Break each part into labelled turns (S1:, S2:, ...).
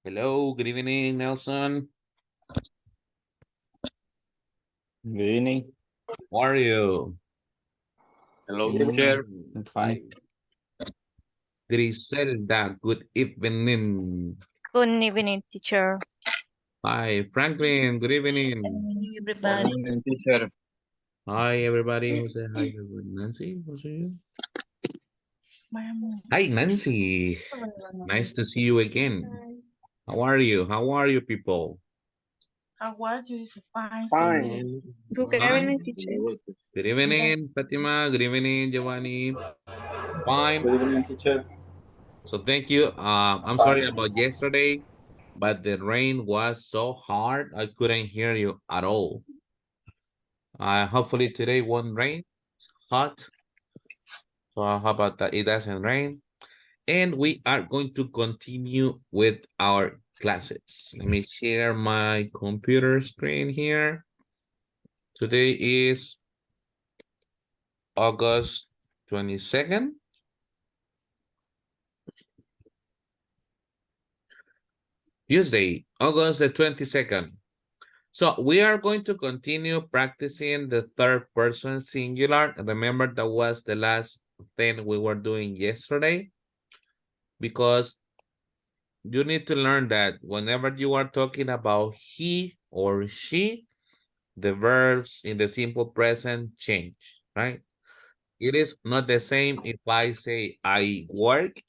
S1: Hello, good evening, Nelson.
S2: Good evening.
S1: How are you?
S3: Hello, teacher.
S2: I'm fine.
S1: Griselda, good evening.
S4: Good evening, teacher.
S1: Hi, Franklin, good evening.
S3: Good evening, teacher.
S1: Hi, everybody. Who said hi? Nancy, who's you? Hi, Nancy. Nice to see you again. How are you? How are you, people?
S5: How are you? Is fine.
S3: Fine.
S5: Good
S1: Huh?
S5: evening, teacher.
S1: Good evening, Fatima. Good evening, Giovanni. Fine.
S2: Good evening, teacher.
S1: So thank you. I'm sorry about yesterday, but the rain was so hard I couldn't hear you at all. Hopefully today won't rain. It's hot. So how about that? It doesn't rain. And we are going to continue with our classes. Let me share my computer screen here. Today is August 22nd. Tuesday, August the 22nd. So we are going to continue practicing the third person singular. Remember that was the last thing we were doing yesterday, because you need to learn that whenever you are talking about he or she, the verbs in the simple present change, right? It is not the same if I say I work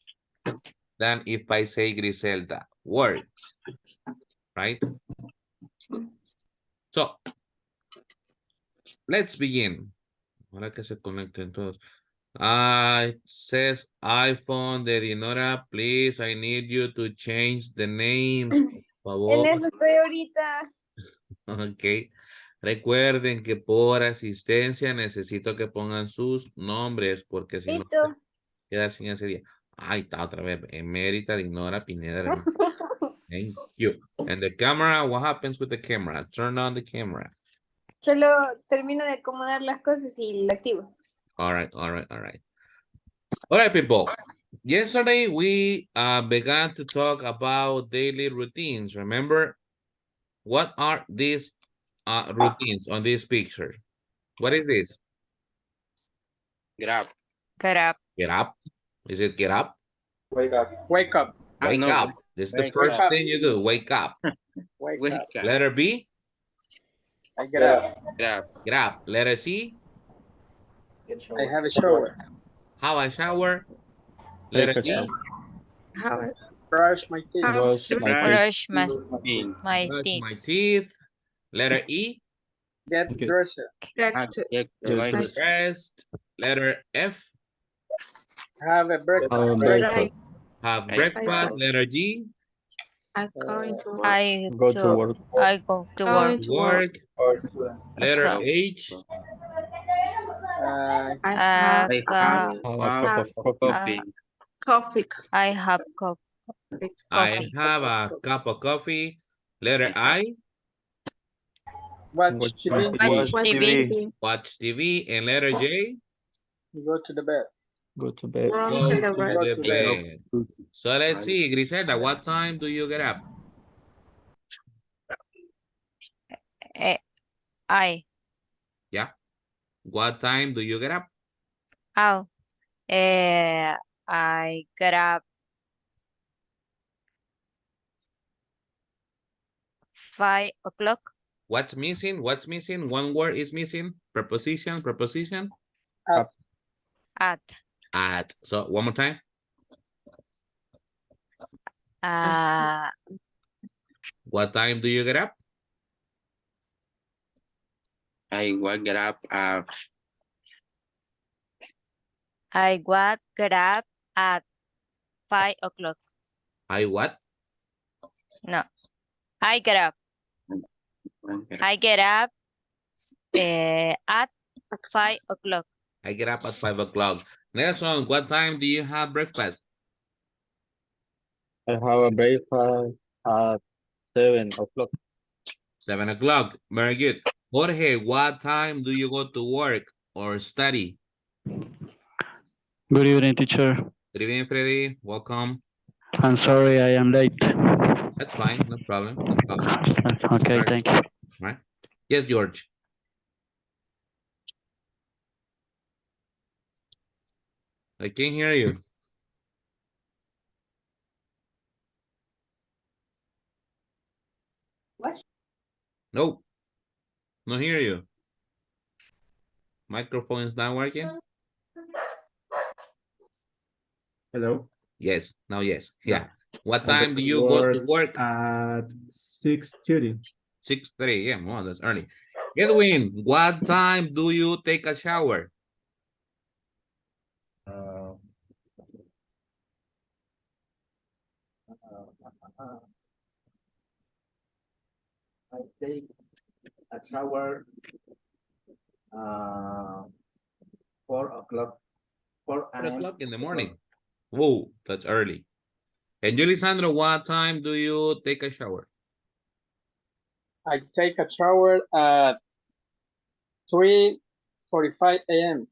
S1: than if I say Griselda works, right? So let's begin. Ahora que se conecten todos. It says iPhone de Dinora, please, I need you to change the names, por
S6: En
S1: favor.
S6: eso estoy ahorita.
S1: Ok. Recuerden que por asistencia necesito que pongan sus nombres, porque si no,
S6: Listo.
S1: quedar sin ese día. Ahí está otra vez. Emérita Dinora Pineda. Hernández. Thank you. And the camera, what happens with the camera? Turn on the camera.
S6: Solo termino de acomodar las cosas y lo activo.
S1: All right, all right, all right. All right, people. Yesterday, we began to talk about daily routines. Remember, what are these routines on this picture? What is this?
S3: Get up.
S4: Get up.
S1: Get up. Is it get up?
S2: Wake up.
S3: Wake up.
S1: Wake
S3: No,
S1: up. This is the
S3: wake
S1: first
S3: up.
S1: thing you do. Wake up.
S3: Wake up.
S1: Letter B.
S3: I get up. Get up.
S1: Get up. Letter C.
S3: I have a shower.
S1: How I shower. Letter
S2: Take a
S1: D.
S2: shower.
S5: How
S3: Brush my teeth.
S2: Brush my teeth.
S4: Brush my
S1: Brush
S4: teeth.
S1: my teeth. Letter E.
S3: Get
S2: Okay.
S3: dressed.
S5: get
S2: Get
S1: Get dressed. Letter F.
S3: Have a breakfast.
S2: Have a breakfast.
S1: Have breakfast. Letter G.
S5: I'm going to work.
S4: I
S2: Go to work.
S4: I go to work.
S1: Work. Letter
S4: Okay.
S1: H.
S3: Uh,
S5: I
S4: Uh,
S5: have
S4: uh,
S2: Have a cup of coffee.
S5: coffee.
S4: I have
S1: I
S4: coffee.
S1: have a cup of coffee. Letter I.
S3: watch TV.
S4: Watch
S5: Watch
S4: TV.
S5: TV.
S1: Watch TV. And letter J.
S3: Go to the bed.
S2: Go to bed.
S5: Run
S1: Go
S5: to
S1: to
S5: the bed.
S1: the bed. So let's see, Griselda, what time do you get up?
S4: I.
S1: Yeah. What time do you get up?
S4: Oh. I get up 5 o'clock.
S1: What's missing? What's missing? One word is missing. Preposition, preposition.
S4: At.
S1: At. So one more time. What time do you get up?
S3: I will get up.
S4: I get up at 5 o'clock.
S1: I what?
S4: No. I get up. I get up at 5 o'clock.
S1: I get up at 5 o'clock. Nelson, what time do you have breakfast?
S2: I have a breakfast at 7 o'clock.
S1: 7 o'clock. Very good. Jorge, what time do you go to work or study?
S7: Good evening, teacher.
S1: Good evening, Freddy. Welcome.
S7: I'm sorry I am late.
S1: That's fine. No problem. No problem.
S7: Okay,
S1: Start.
S7: thank you.
S1: Right? Yes, George. I can hear you.
S6: What?
S1: No. No hear you. Microphone is not working.
S8: Hello.
S1: Yes. Now yes.
S8: Yeah.
S1: Yeah. What
S8: I
S1: time
S8: go
S1: do you go to work?
S8: at 6:30.
S1: 6:30 a.m. Oh, that's early. Edwin, what time do you take a shower?
S8: Uh, I take a shower 4 o'clock. 4
S1: 4
S8: a.m.
S1: o'clock in the morning. Whoa, that's early. And you, Lisandro, what time do you take a shower?
S3: I take a shower at 3:45 a.m.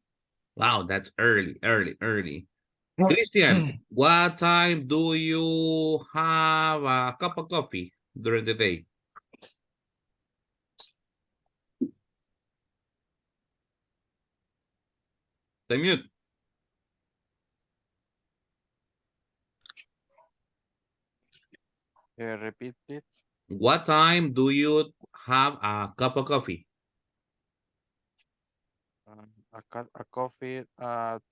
S1: Wow, that's early, early. Christian, what time do you have a cup of coffee during the day? The mute.
S9: Repeat, please.
S1: What time do you have a cup of coffee?
S9: A coffee at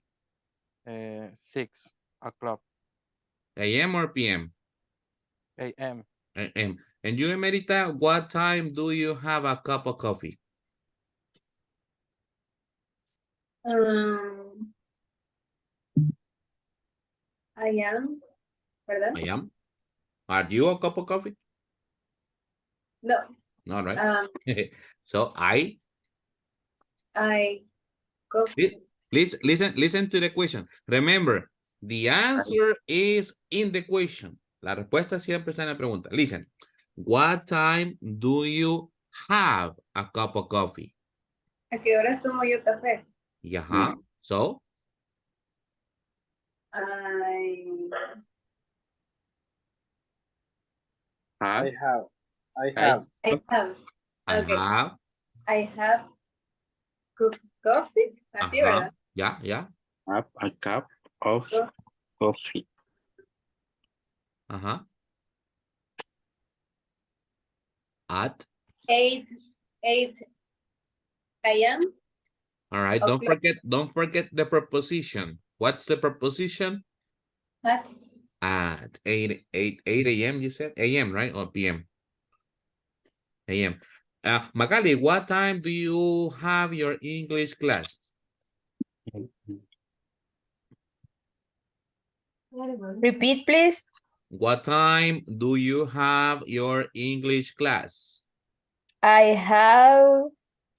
S9: 6 o'clock
S1: AM or PM?
S9: a.m.
S1: AM. And you, Emerita, what time do you have a cup of coffee?
S6: I am, ¿verdad?
S1: I am. Are you a cup of coffee?
S6: No.
S1: No, right?
S6: Um,
S1: So
S6: I go.
S1: Please listen to the question. Remember, the answer is in the question. La respuesta siempre está en la pregunta. Listen. What time do you have a cup of coffee?
S6: ¿A qué horas tomo yo café?
S1: Yeah. So?
S6: I
S3: I have.
S6: I have.
S1: I
S6: Okay.
S1: have.
S6: I have coffee. Así, ¿verdad?
S1: Yeah.
S3: A cup of coffee.
S1: At
S6: 8 a.m.
S1: all right.
S6: Okay.
S1: Don't forget the preposition. What's the preposition? At 8 a.m. you said? AM, right? Or PM? AM. Magali, what time do you have your English class?
S4: Repeat, please.
S1: What time do you have your English class?
S4: I have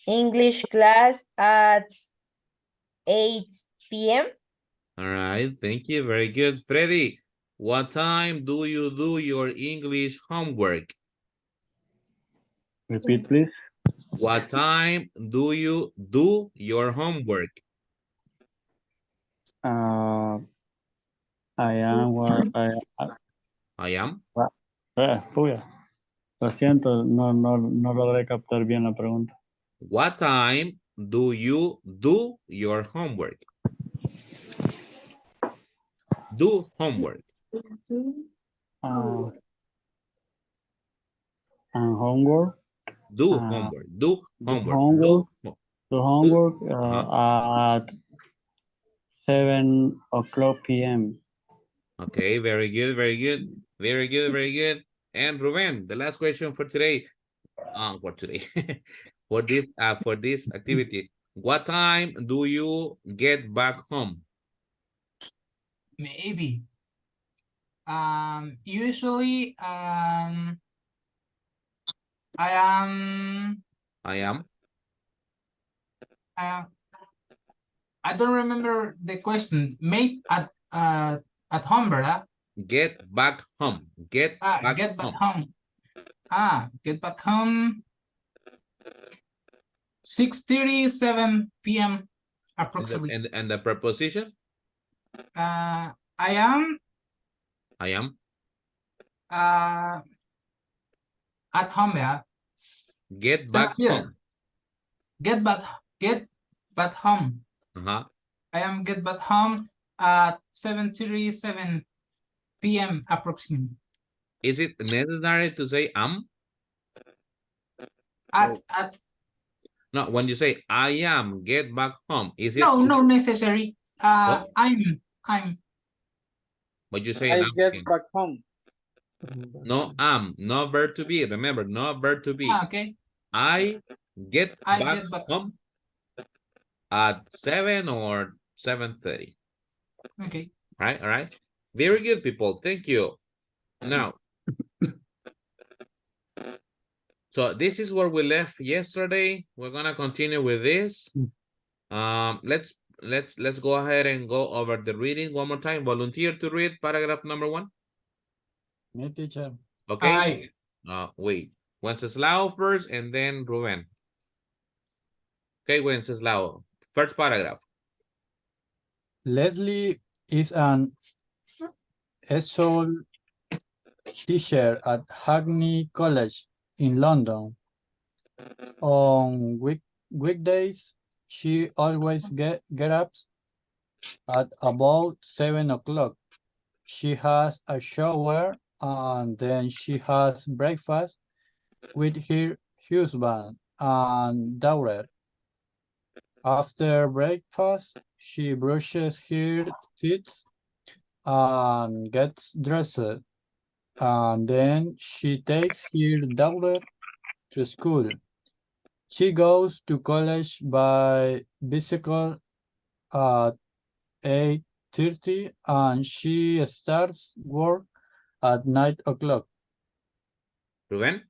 S4: English class at 8 p.m.
S1: All right, thank you. Very good. Freddy, what time do you do your English homework?
S7: Repeat, please.
S1: What time do you do your homework?
S7: I am where
S1: I am.
S7: Puya. Lo siento, no logré captar bien la pregunta.
S1: What time do you do your homework? Do homework.
S7: And homework.
S1: Do homework. Do homework.
S7: Do homework at 7 o'clock p.m.
S1: Okay, very good, very good. Very good, very good. And Ruben, the last question for today. For today. for this activity. What time do you get back home?
S10: Maybe. Usually, I don't remember the question. Made at home, ¿verdad?
S1: Get back home. Get back home.
S10: Get back home. 6:37 p.m. approximately.
S1: And the preposition?
S10: I am
S1: I am.
S10: uh, at home, yeah.
S1: Get
S10: Seven
S1: back
S10: here.
S1: home.
S10: Get back home.
S1: Uh-huh.
S10: I am get back home at 7:37 p.m. approximately.
S1: Is it necessary to say am?
S10: At
S1: No, when you say I am get back home, is it?
S10: no necessary.
S1: What?
S10: I'm
S1: But you say
S3: I
S1: am
S3: get
S1: again.
S3: back home.
S1: No am, no verb to be. Remember, no verb to be.
S10: okay.
S1: I get
S10: I
S1: back
S10: get back.
S1: home at 7 or 7:30.
S10: Okay.
S1: All right. Very good, people. Thank you. Now, so this is where we left yesterday. We're gonna continue with this. Let's go ahead and go over the reading one more time. Volunteer to read paragraph number 1.
S7: Me, teacher.
S1: Okay. Wait. Wenceslao first, and then Ruben. Okay, Wenceslao. First paragraph.
S7: Leslie is an ESOL teacher at Hackney College in London. On weekdays, she always get up at about 7 o'clock. She has a shower and then she has breakfast with her husband and daughter. After breakfast, she brushes her teeth and gets dressed, and then she takes her daughter to school. She goes to college by bicycle at 8:30 and she starts work at 9 o'clock.
S1: Ruben?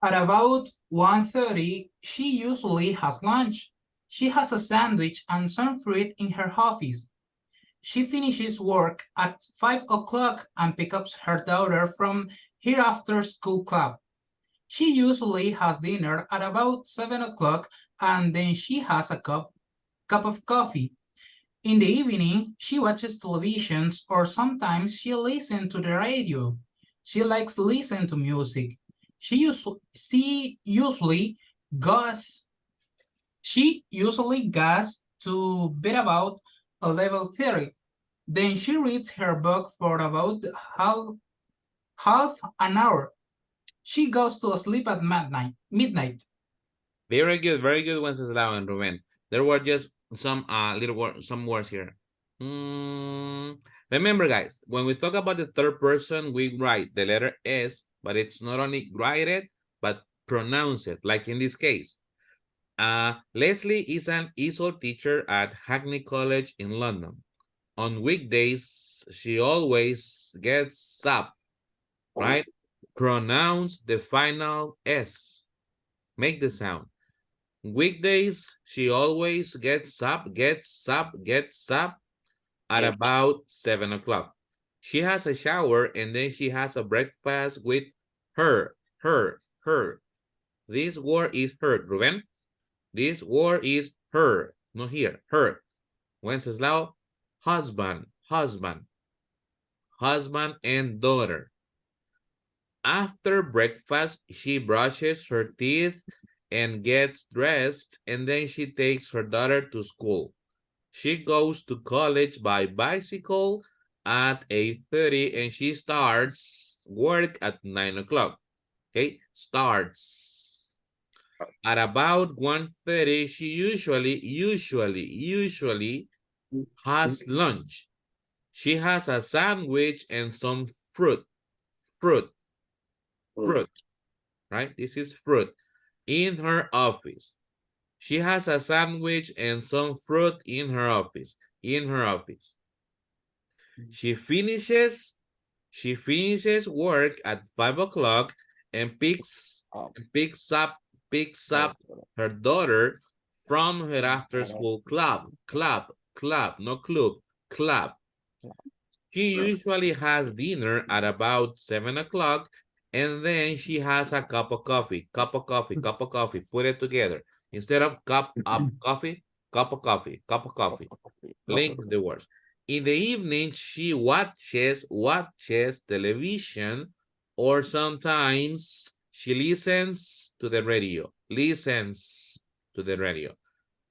S10: At about 1:30, she usually has lunch. She has a sandwich and some fruit in her office. She finishes work at 5 o'clock and picks up her daughter from her after-school club. She usually has dinner at about 7 o'clock and then she has a cup of coffee. In the evening, she watches television or sometimes she listens to the radio. She likes listening to music. She usually goes to bed about 11:30. Then she reads her book for about half an hour. She goes to sleep at midnight.
S1: Very good, Wenceslao and Ruben. There were just some some words here. Remember, guys, when we talk about the third person, we write the letter S, but it's not only write it, but pronounce it, like in this case. Leslie is an ESOL teacher at Hackney College in London. On weekdays, she always gets up, right? Pronounce the final S. Make the sound. Weekdays, she always gets up at about 7 o'clock. She has a shower and then she has a breakfast with her. This word is her, Ruben. This word is her, not here, her. Wenceslao, husband and daughter. After breakfast, she brushes her teeth and gets dressed, and then she takes her daughter to school. She goes to college by bicycle at 8:30 and she starts work at 9 o'clock. Okay, starts. At about 1:30, she usually has lunch. She has a sandwich and some fruit, right? This is fruit in her office. She has a sandwich and some fruit in her office. She finishes work at 5 o'clock and picks up her daughter from her after school club. Not club, club. She usually has dinner at about 7 o'clock and then she has a cup of coffee. Put it together. Instead of cup of coffee, Cup of coffee. Cup of coffee. Link the words. In the evening, she watches television, or sometimes she listens to the radio. Listens to the radio.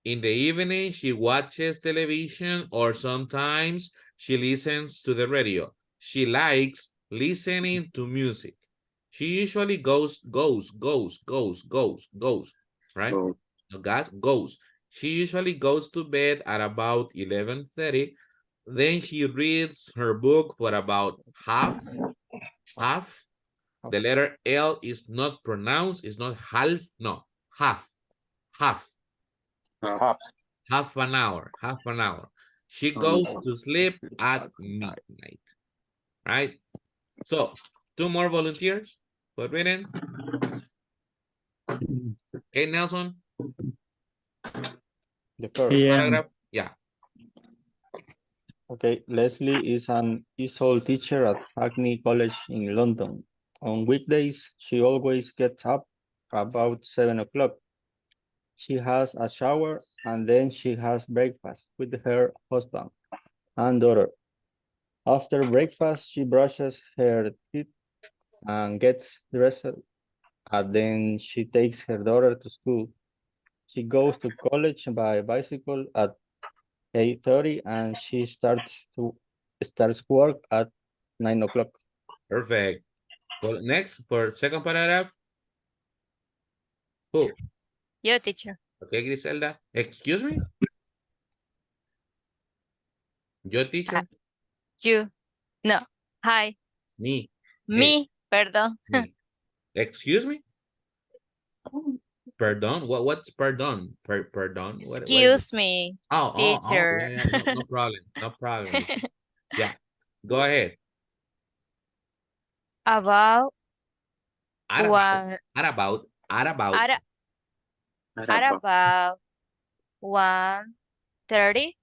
S1: In the evening, she watches television, or sometimes she listens to the radio. She likes listening to music. She usually goes, right?
S3: Go.
S1: No, guys, goes. She usually goes to bed at about 11:30. Then she reads her book for about half. The letter L is not pronounced, it's not half, no, half.
S3: Half.
S1: Half an hour. She goes to sleep at midnight, right? So, 2 more volunteers for reading. Okay, Nelson,
S2: The first.
S7: PM.
S1: paragraph. Yeah,
S2: Okay, Leslie is an ESOL teacher at Hackney College in London. On weekdays, she always gets up about 7 o'clock. She has a shower and then she has breakfast with her husband and daughter. After breakfast, she brushes her teeth and gets dressed, and then she takes her daughter to school. She goes to college by bicycle at 8:30 and she starts work at 9 o'clock.
S1: perfect. Well, next, for second paragraph. Who?
S4: Yo, teacher.
S1: Okay, Griselda. Excuse me? Yo, teacher?
S4: You. No. Hi.
S1: Me. Hey,
S4: Me. Perdón.
S1: me. Excuse me? Pardon? What's pardon? Pardon? What is it?
S4: Excuse me,
S1: Oh,
S4: teacher.
S1: yeah, no problem. No problem. Yeah, go ahead.
S4: About
S1: At
S4: one.
S1: about.
S4: At about 1:30.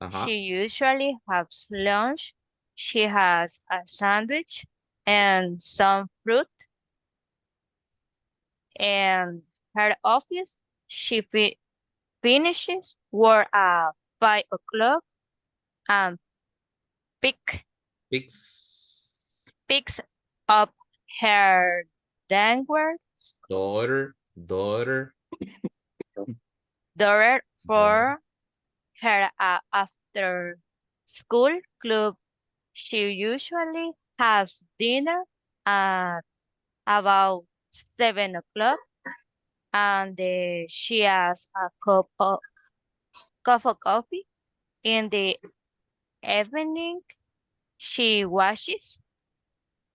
S1: Uh-huh.
S4: She usually has lunch. She has a sandwich and some fruit. And her office, she finishes work at 5 o'clock and
S1: Fix.
S4: picks up her dangers
S1: Daughter.
S4: daughter for her after school club. She usually has dinner at about 7 o'clock, and she has a cup of coffee. In the evening, she watches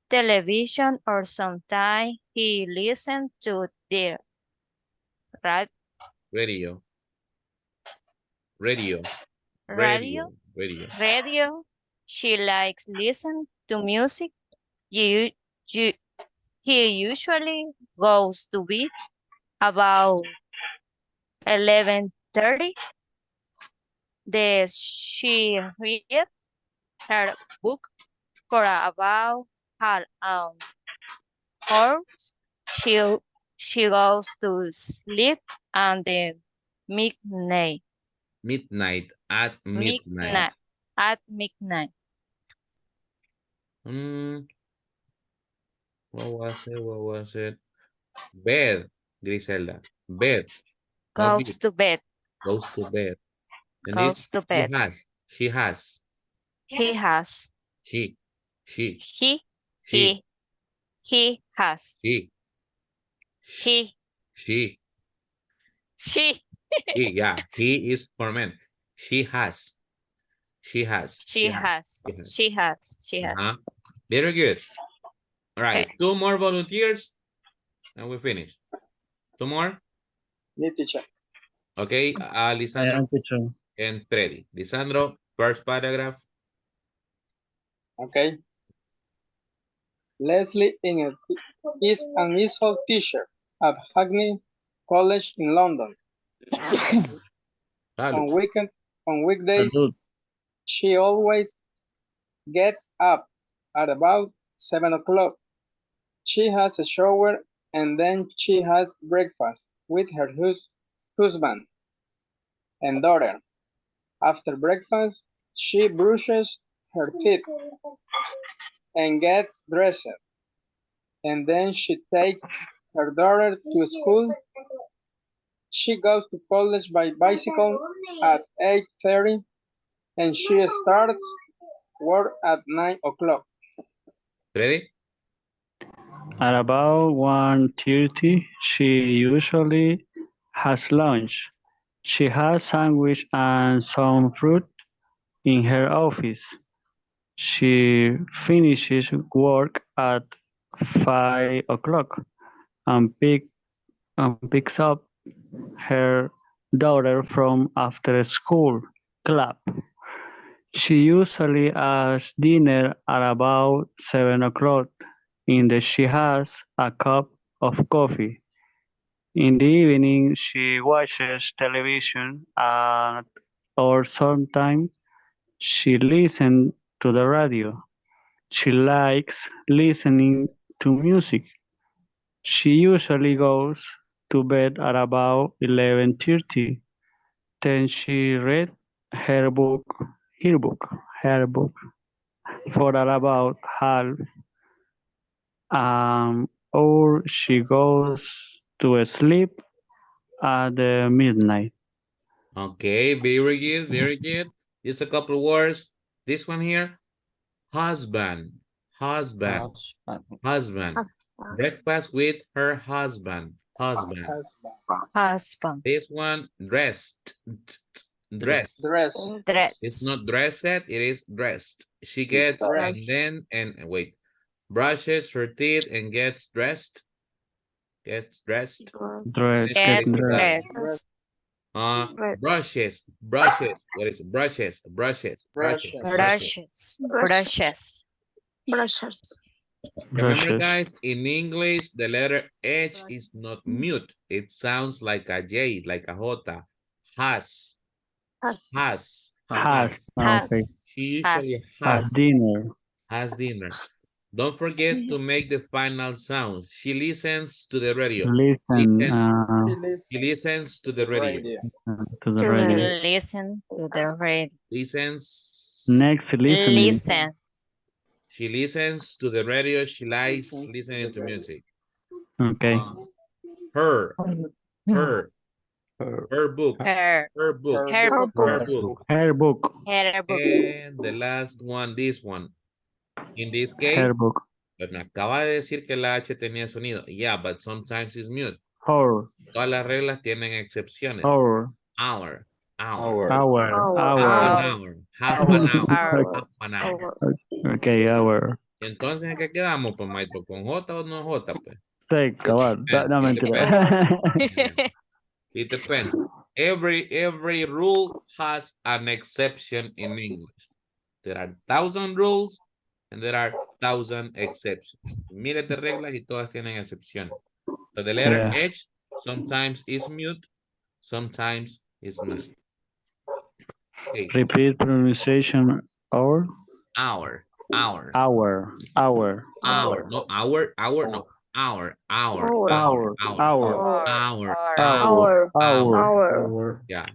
S4: television, or sometimes he listens to the ra-
S1: Radio. Radio.
S4: radio. Radio. She likes listen to music. You, you, he usually goes to bed about 11:30. She read her book for about half an hour. She she goes to sleep and then midnight.
S1: At midnight.
S4: At midnight.
S1: What was it? Bed, Griselda. Bed. Not
S4: Goes to bed.
S1: goes to bed. And this
S4: Goes to bed.
S1: she has.
S4: He has.
S1: She.
S4: He
S1: She.
S4: has.
S1: She.
S4: She.
S1: She.
S4: She.
S1: She. Yeah. He is for men. She has.
S4: She has.
S1: Uh-huh. Very good. All right.
S4: Okay.
S1: 2 more volunteers and we finish. 2 more.
S3: Me, teacher.
S1: Okay. Lisandro
S7: Teacher.
S1: and Freddy. Lisandro, first paragraph.
S3: Okay. Leslie is an ESOL teacher at Hackney College in London. On weekdays,
S7: Salud.
S3: she always gets up at about 7 o'clock. She has a shower and then she has breakfast with her husband and daughter. After breakfast, she brushes her teeth and gets dressed, and then she takes her daughter to school. She goes to college by bicycle at 8:30 and she starts work at 9 o'clock.
S1: Ready?
S7: At about 1:30, she usually has lunch. She has sandwich and some fruit in her office. She finishes work at 5 o'clock and picks up her daughter from after school club. She usually has dinner at about 7 o'clock. She has a cup of coffee. In the evening, she watches television or sometimes she listens to the radio. She likes listening to music. She usually goes to bed at about 11:30. Then she read her book, her book for about half, or she goes to sleep at midnight.
S1: Okay, very good, very good. Just a couple of words. This one here, husband, husband, husband. Breakfast with her husband, husband.
S4: Husband.
S1: This one, dressed, dressed.
S3: Dress.
S1: It's not dressed, it is dressed. She gets and wait, brushes her teeth and gets dressed. Gets dressed.
S7: Dress,
S4: Get
S7: get dressed.
S4: dressed.
S1: Brushes, brushes. What is it? Brushes, brushes, brushes, brushes.
S4: Brushes.
S5: Brushes.
S1: Remember,
S7: Brushes.
S1: guys, in English, the letter H is not mute. It sounds like a J, like a J. Has,
S5: Has.
S1: has,
S7: Has. Okay.
S4: Has.
S1: She usually
S7: Has
S1: has,
S7: dinner.
S1: has dinner. Don't forget to make the final sound. She listens to the radio.
S7: Listen
S1: She listens to the radio.
S7: to the radio.
S4: Listen to the radio.
S1: Listens.
S7: Next, listening.
S4: Listen.
S1: She listens to the radio. She likes listening to music.
S7: Okay.
S1: Her book,
S4: Her.
S1: book,
S4: Her book.
S1: her book.
S7: Her book.
S4: Her book.
S1: And the last one, this one. In this case,
S7: Her book.
S1: pues me acaba de decir que la H tenía sonido. Yeah, but sometimes it's mute.
S7: Her.
S1: Todas las reglas tienen excepciones.
S7: Our.
S1: Hour.
S7: Our.
S1: Half an hour.
S7: Okay, our.
S1: Entonces, ¿en qué quedamos, pues, maestro? ¿Con J o no J, pues?
S7: Sí, cabal. No, mentira.
S1: It depends. Every rule has an exception in English. There are 1,000 rules and there are 1,000 exceptions. Mírate reglas y todas tienen excepciones. So the letter H sometimes is mute, sometimes is not. Okay.
S7: Repeat pronunciation. Our.
S1: Hour.
S7: Our.
S1: No, hour. No. Yeah.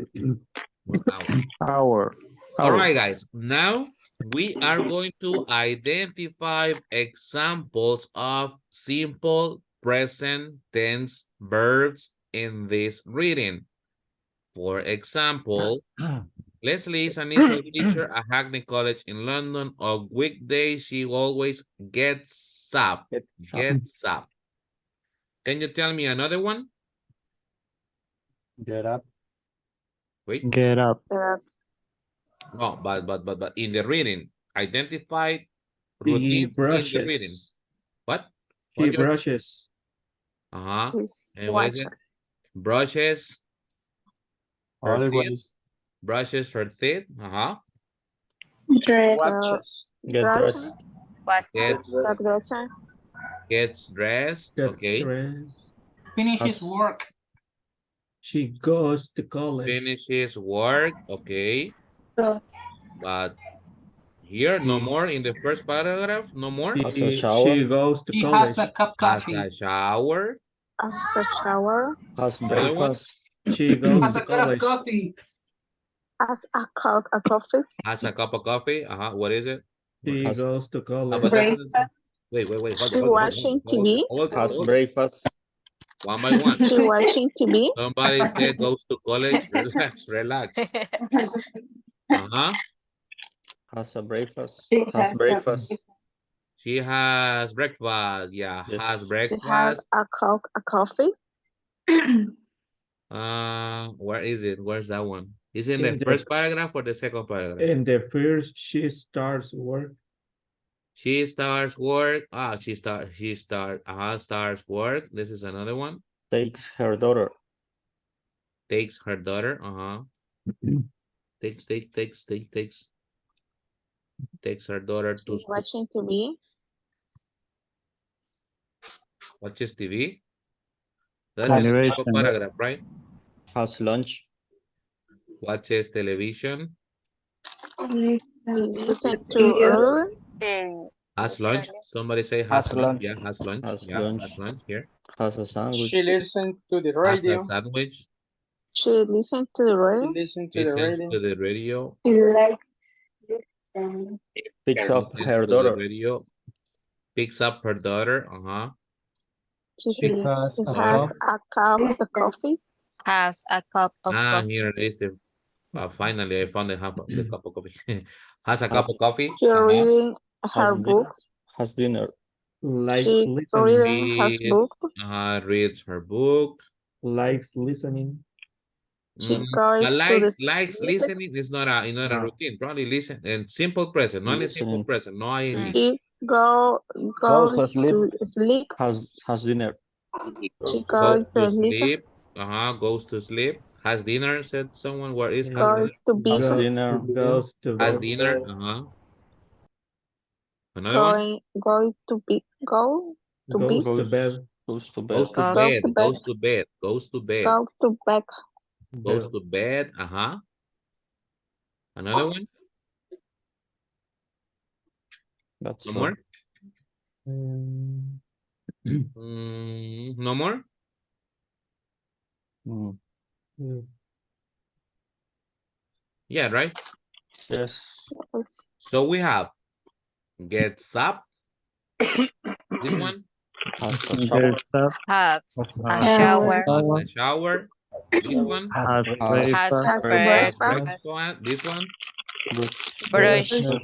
S7: Hour.
S1: All right, guys. Now we are going to identify examples of simple present tense verbs in this reading. For example, Leslie is an initial teacher at Hackney College in London. On weekdays, she always gets up. Gets up. Can you tell me another one?
S8: Get up.
S1: Wait.
S7: Get up.
S1: No, but in the reading, identify
S8: He
S1: routines in the reading.
S8: brushes.
S1: What?
S8: He brushes.
S1: And what is it? Brushes. Her teeth. Brushes her teeth.
S3: Watches.
S8: Get dressed.
S1: Gets dressed. Okay.
S8: Dressed.
S10: Finishes work.
S8: She goes to college.
S1: Finishes work. Okay. But here, no more in the first paragraph. No more.
S8: She goes to
S10: He
S8: college.
S10: has a cup
S1: Has
S10: coffee.
S1: a shower.
S5: Has a shower.
S8: Has
S1: Another one.
S8: She goes
S10: Has
S8: to
S10: a cup of
S8: college.
S10: coffee.
S5: has a cup of coffee.
S1: Has a cup of coffee. What is it?
S8: She
S2: Has-
S8: goes to
S1: But
S8: college.
S1: that's wait.
S5: She watching TV.
S2: Has breakfast.
S1: One by one.
S5: She watching TV.
S1: Somebody said goes to college. Relax, relax.
S2: Has a breakfast. Has breakfast.
S1: She has breakfast. Yeah,
S2: Yes.
S1: has
S5: She has
S1: breakfast.
S5: a cup of coffee.
S1: Where is it? Where's that one? Is it in
S8: In
S1: the first paragraph or the second paragraph?
S8: In the first, she starts work.
S1: She starts work. Starts work. This is another one.
S2: Takes her daughter.
S1: Takes her daughter. Takes her daughter to
S5: She's
S1: school.
S5: watching TV.
S1: Watches TV. That's the
S7: Television.
S1: second paragraph, right?
S2: Has lunch.
S1: Watches television.
S5: Listen to radio.
S1: Has lunch. Somebody say has lunch. Yeah, has lunch.
S2: Has
S1: Yeah,
S2: lunch.
S1: has lunch here.
S2: Has a sandwich.
S3: She listens to the
S1: Has
S3: radio.
S1: a sandwich.
S5: She listens to the
S3: She
S5: radio.
S3: listens to the
S1: Listens
S3: radio.
S1: to the radio.
S2: Picks up
S1: Listens
S2: her
S1: to the
S2: daughter.
S1: radio. Picks up her daughter.
S5: She
S7: has a
S5: has a cup of coffee.
S4: Has a cup of coffee.
S1: Here it is. Finally, I found the cup of coffee. Has a cup of coffee.
S5: She reading her
S2: Has
S5: books.
S2: Has dinner.
S8: Like
S5: She
S8: listening.
S5: reading her book.
S1: Reads her book.
S8: Likes listening.
S5: She
S1: But
S5: goes to
S1: likes
S5: the
S1: listening is not a routine. Probably listen and simple present, not only simple
S2: Listening.
S1: present, no ing.
S5: She goes
S2: to sleep.
S5: to sleep.
S2: Has dinner.
S5: She
S1: Goes
S5: goes
S1: to
S5: to sleep.
S1: sleep. Goes to sleep. Has dinner, said someone. Where is has dinner?
S5: Goes to bed.
S2: Has dinner.
S8: Goes to
S1: Has
S8: bed.
S1: dinner. Another one.
S5: Going to be go to
S8: Goes
S5: bed.
S8: to bed.
S2: Goes to bed.
S1: Goes to
S5: Goes
S1: bed.
S5: to bed.
S1: Goes to bed. Goes to bed.
S5: Goes to bed.
S1: Goes to bed. Another one.
S2: That's
S1: No
S2: all.
S1: more.
S8: Mm,
S1: No more.
S2: Mm.
S1: Yeah, right.
S2: Yes.
S1: So we have gets up. This one
S2: Has a shower.
S7: Gets up.
S4: Has a
S7: Has
S4: shower.
S1: has a shower. This one
S7: Has
S4: Has
S7: breakfast.
S5: breakfast.
S1: breakfast. This one
S4: Brush
S7: Brushes.
S4: her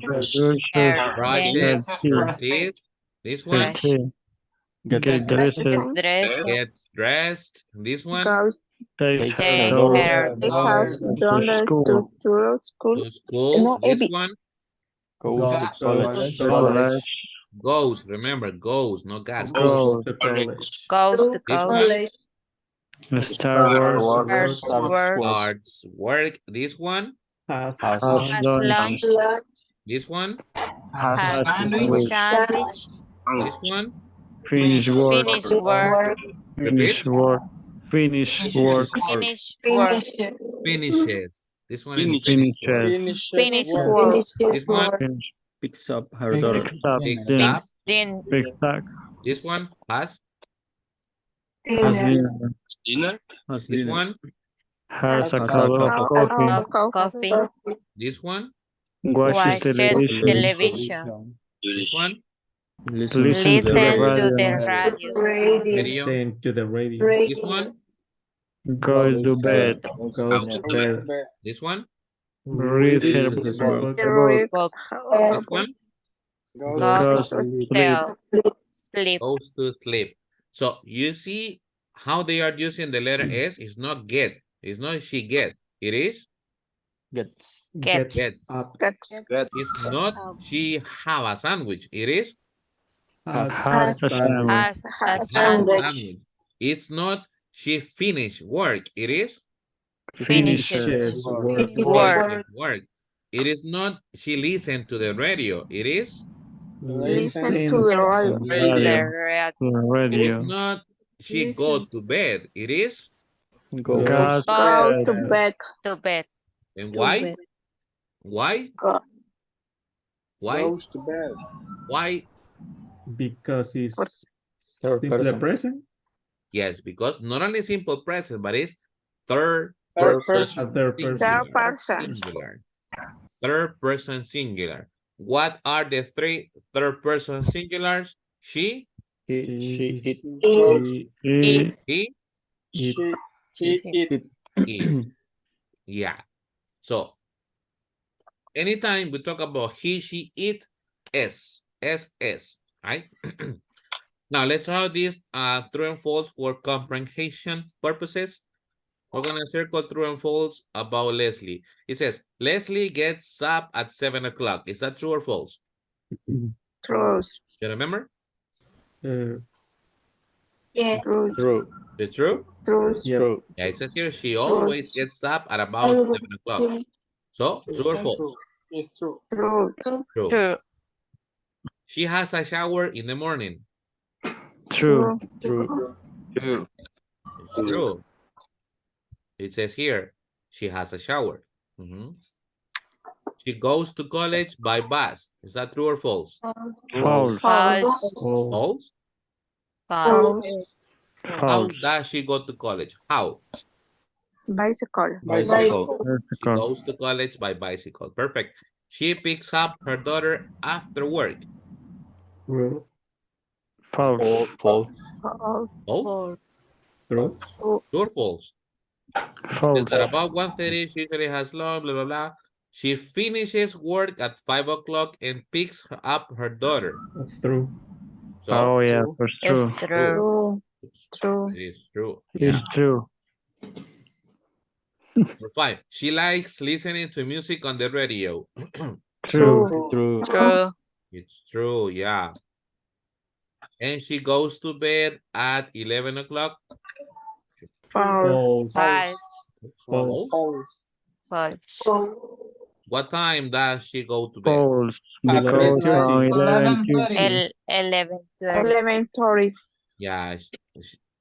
S1: brushes
S7: teeth.
S1: her teeth. This one
S4: Brush.
S2: Get
S7: Get dressed.
S4: Dress.
S1: gets dressed. This one
S5: Goes
S7: Takes
S2: Takes
S7: her
S4: Take
S7: daughter
S4: her
S5: it has
S4: daughter
S5: gone
S7: to school.
S5: to school.
S1: to school.
S5: No,
S1: This
S5: Abby.
S1: one
S2: goes to college.
S7: College.
S1: goes. Remember, goes, not gas.
S7: Goes.
S8: to college.
S4: Goes to
S1: This
S4: college.
S1: one
S7: Star Wars.
S4: Starts work.
S1: starts work. This one,
S8: Has
S2: Has
S7: Has
S4: Has
S7: lunch.
S4: lunch.
S1: this one,
S10: Has a
S4: Has
S10: sandwich.
S4: sandwich.
S1: this one.
S7: Finish work.
S4: Finish work.
S7: Finish work. Finish work.
S4: Finish work.
S1: Finishes. This one is
S7: Finishes.
S3: Finishes
S4: Finish
S3: work.
S4: work.
S1: This one
S7: Finish.
S2: picks up her daughter.
S7: Picks up.
S1: picks
S7: Dinner.
S1: up.
S4: Then
S7: Picks up.
S1: This one has.
S7: Has dinner.
S2: Has
S1: This
S2: dinner.
S1: one,
S7: Has a
S2: Has a
S7: cup
S2: cup
S7: of
S2: of
S7: coffee.
S4: coffee.
S1: this one,
S7: Watches
S4: Watches
S7: television.
S4: television.
S1: this one,
S2: Listen
S7: Listen
S2: to
S4: Listen
S2: the
S4: to
S2: radio.
S4: the radio.
S1: video.
S8: Listen to the radio.
S1: This one,
S7: Goes to bed.
S8: Goes to bed.
S1: this one,
S7: Reads her
S2: Reads
S7: book.
S2: his book.
S5: The rig.
S4: Book.
S1: this one
S4: Goes
S7: to
S4: to
S7: sleep.
S4: sleep.
S1: goes to sleep. So you see how they are using the letter S. It's not get. It's not she get. It is
S2: Gets.
S4: Gets.
S1: gets.
S8: Up.
S5: That's
S1: It's not she have a sandwich. It is
S8: Has
S7: Has a sandwich.
S4: Has a
S1: has a
S4: sandwich.
S1: sandwich. It's not she finished work. It is
S4: Finishes
S8: finishes work.
S4: work.
S1: finishes work. It is not she listened to the radio. It is
S5: listen to the radio.
S4: The
S7: Radio.
S4: red
S1: it is
S7: Radio.
S1: not she go to bed. It is
S2: Goes.
S7: Goes
S5: Go to bed.
S4: to bed.
S1: and why? Why?
S5: Go.
S1: Why?
S3: Goes to bed.
S1: Why?
S8: Because it's
S2: Third
S8: simple
S2: person.
S8: present.
S1: Yes, because not only simple present, but it's third
S3: Third person.
S8: Third person.
S5: Third
S1: Singular.
S5: person.
S1: Singular. Third person singular. What are the three third person singulars? She,
S2: She, it,
S3: Goes.
S8: He,
S1: he,
S3: She.
S4: She.
S3: It.
S1: it. Yeah. So anytime we talk about he, she, it, s, right? Now let's try this true and false for comprehension purposes. We're gonna circle true and false about Leslie. It says Leslie gets up at 7 o'clock. Is that true or false?
S5: True.
S1: You remember?
S6: Yeah.
S5: True.
S2: true,
S1: It's true?
S5: True.
S8: yep.
S2: true,
S1: Yeah, it says here she always gets up at about 7 o'clock. So true or false?
S3: True. It's true.
S5: True.
S1: True.
S4: True.
S1: She has a shower in the morning.
S7: True.
S2: true,
S9: True.
S1: It's true. It says here she has a shower. Mhm. She goes to college by bus. Is that true or false?
S7: False.
S4: False.
S8: Oh,
S1: False.
S4: False.
S1: How
S7: False.
S1: does she go to college? How?
S5: Bicycle.
S2: bicycle,
S1: She goes to college by bicycle. Perfect. She picks up her daughter after work.
S8: true.
S7: False.
S2: false,
S5: False.
S1: False?
S8: True.
S5: True.
S1: True or false?
S7: False.
S1: At about 1:30, she usually has lunch, blah, blah, blah. She finishes work at 5 o'clock and picks up her daughter.
S8: That's true.
S1: So,
S7: Oh yeah, that's
S4: It's
S7: true.
S4: true.
S5: True.
S1: it is true.
S7: It's
S1: Yeah.
S7: true.
S1: Number 5. She likes listening to music on the radio.
S7: True.
S2: true,
S4: True.
S1: It's true, yeah. And she goes to bed at 11 o'clock.
S5: False.
S8: False.
S4: False.
S1: False.
S3: False.
S4: False.
S1: What time does she go to bed?
S7: False.
S3: At
S7: Because
S3: midnight.
S7: from 11 to
S10: 11:30.
S4: 11:12.
S5: Elementary.
S1: Yeah,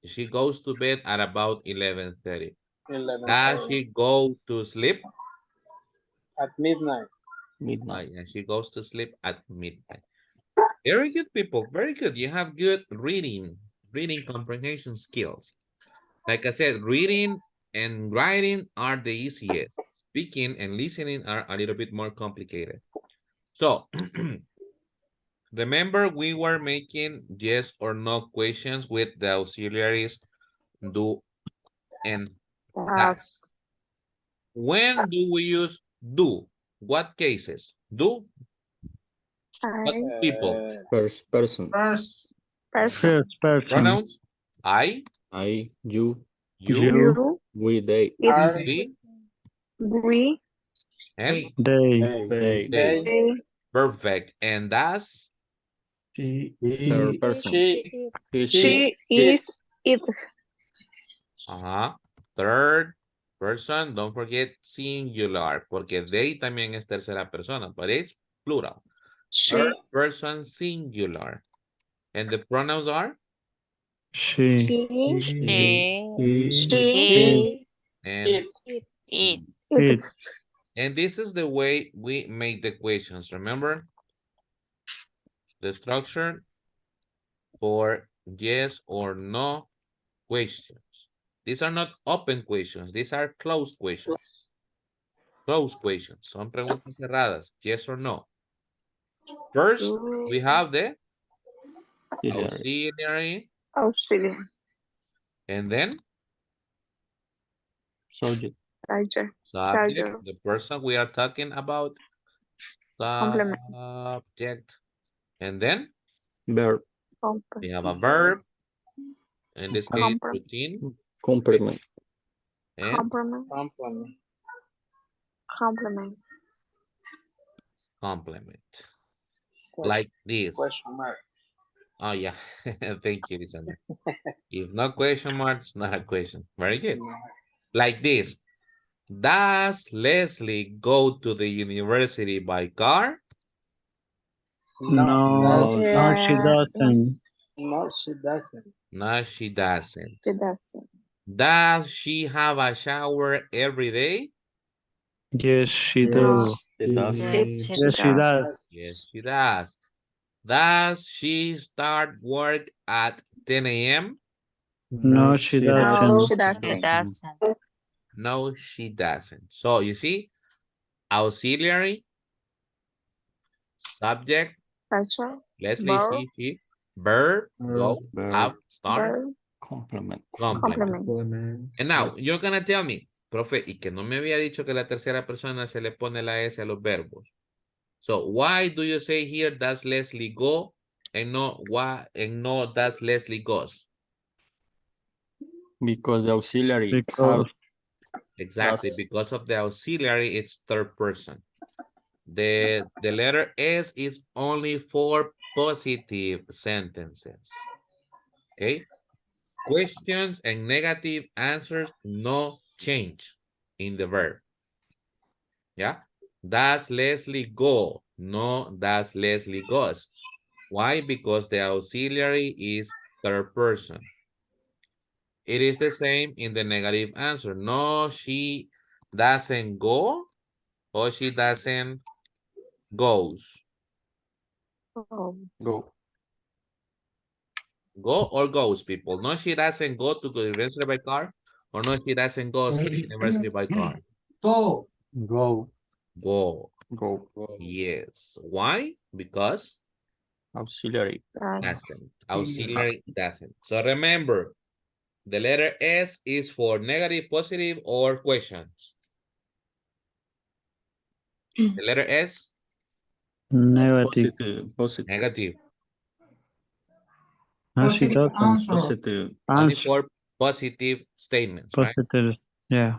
S1: she goes to bed at about 11:30.
S3: 11.
S1: Does she go to sleep?
S3: At midnight.
S2: midnight,
S1: Yeah, she goes to sleep at midnight. Very good, people. Very good. You have good reading comprehension skills. Like I said, reading and writing are the easiest. Speaking and listening are a little bit more complicated. So, remember we were making yes or no questions with the auxiliaries do and does. When do we use do? What cases? Do? What
S5: I.
S1: people?
S2: first person,
S10: First.
S5: Person.
S7: first person.
S1: Pronouns? I,
S2: you,
S1: you,
S5: You.
S2: we, they,
S3: are.
S1: we,
S5: We.
S1: and
S7: They.
S2: they,
S1: they.
S5: They.
S1: Perfect. And that's
S8: She,
S2: third person,
S3: She.
S5: She is. It.
S1: third person. Don't forget singular, porque they también es tercera persona, but it's plural.
S5: She.
S1: Third person singular. And the pronouns are?
S7: She.
S5: She.
S4: She.
S5: She.
S1: And
S3: It.
S4: It.
S5: It.
S1: And this is the way we make the questions. Remember the structure for yes or no questions. These are not open questions. These are closed questions. Closed questions. Son preguntas cerradas. Yes or no. First, we have the auxiliary.
S5: Auxiliary.
S1: And then
S2: subject,
S1: subject, the person we are talking about.
S5: Complement.
S1: Subject. And then
S2: verb,
S1: we have a verb. In this case, routine.
S2: complement,
S1: And
S5: Complement.
S3: Complement.
S5: Complement.
S1: complement.
S3: Question,
S1: Like this.
S3: question mark.
S1: Oh, yeah. Thank you, Lisandra. If no question mark, it's not a question. Very good. Like this. Does Leslie go to the university by car?
S7: No, no, she doesn't.
S3: No, she doesn't.
S1: No, she doesn't.
S5: She doesn't.
S1: Does she have a shower every day?
S7: Yes, she
S5: No.
S7: do.
S2: it does,
S4: Yes, she
S7: Yes, she does.
S1: Yes, she does. Does she start work at 10 a.m.?
S7: No, she doesn't.
S5: No, she
S4: It
S5: doesn't.
S4: doesn't.
S1: No, she doesn't. So you see, auxiliary, subject,
S5: Such
S1: Leslie,
S5: verb,
S1: she, verb, go,
S7: Verb,
S1: have, start,
S5: verb,
S7: complement.
S1: complement.
S5: complement.
S1: And now, you're gonna tell me, profe, y que no me había dicho que la tercera persona se le pone la S a los verbos. So, why do you say here, does Leslie go, and no, does Leslie goes?
S2: Because the auxiliary
S7: Because
S2: have
S1: Exactly,
S2: does.
S1: because of the auxiliary, it's third person. The letter S is only for positive sentences. Okay? Questions and negative answers, no change in the verb. Yeah? Does Leslie go? No, does Leslie goes. Why? Because the auxiliary is third person. It is the same in the negative answer. No, she doesn't go, or she doesn't goes.
S5: Oh,
S2: Go.
S1: Go or goes, people. No, she doesn't go to the university by car, or no, she doesn't go to the university by car.
S10: Go.
S8: Go.
S1: Go.
S2: Go.
S1: Yes. Why? Because
S2: Auxiliary.
S5: that's
S1: auxiliary doesn't. So remember, the letter S is for negative, positive, or questions. The letter S,
S7: negative.
S2: Positive. Positive.
S1: negative.
S7: No, she
S10: Positive
S7: doesn't.
S10: answer.
S2: Positive.
S1: Only
S7: Answer.
S1: for positive statements, right?
S7: Positive. Yeah.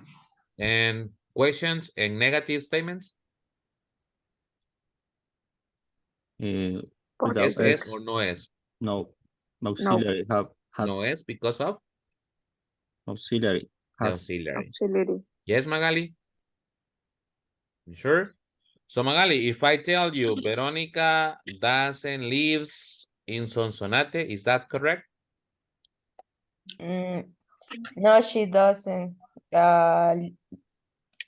S1: And questions and negative statements,
S2: Without
S1: yes,
S5: positive.
S1: yes,
S2: S.
S1: or no S.
S2: No.
S5: No,
S2: Auxiliary have has
S1: No S because of
S2: auxiliary
S1: the
S2: has.
S1: auxiliary.
S5: auxiliary.
S1: Yes, Magali? You sure? So Magali, if I tell you Veronica doesn't lives in Sonsonate, is that correct?
S11: No, she doesn't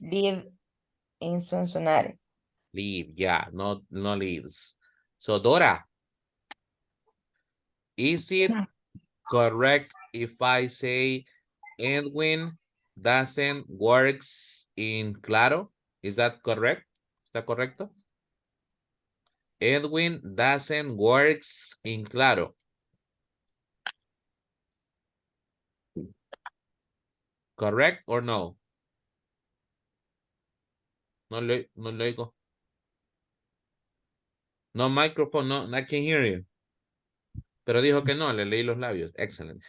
S11: live in Cincinnati.
S1: Live, yeah, no lives. So Dora, is it correct if I say Edwin doesn't works in Claro? Is that correct? ¿Está correcto? Edwin doesn't works in Claro. Correct or no? No le oigo. No microphone, no, I can hear you. Pero dijo que no, le leí los labios. Excellent.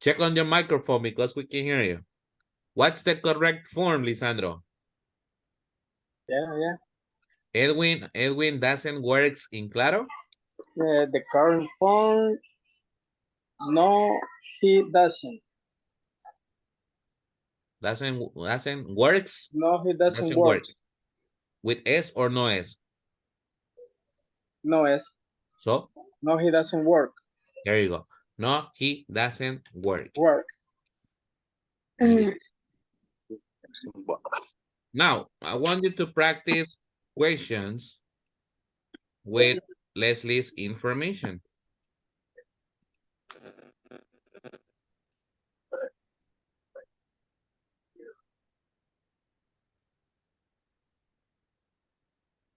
S1: Check on your microphone because we can hear you. What's the correct form, Lisandro?
S3: Yeah.
S1: Edwin doesn't works in Claro?
S3: The current form, no, he doesn't.
S1: Doesn't works?
S3: No, he doesn't work.
S1: With S or no S?
S3: No, es.
S1: So,
S3: No, he doesn't work.
S1: there you go. No, he doesn't work.
S3: Work.
S1: Yes. Now, I want you to practice questions with Leslie's information.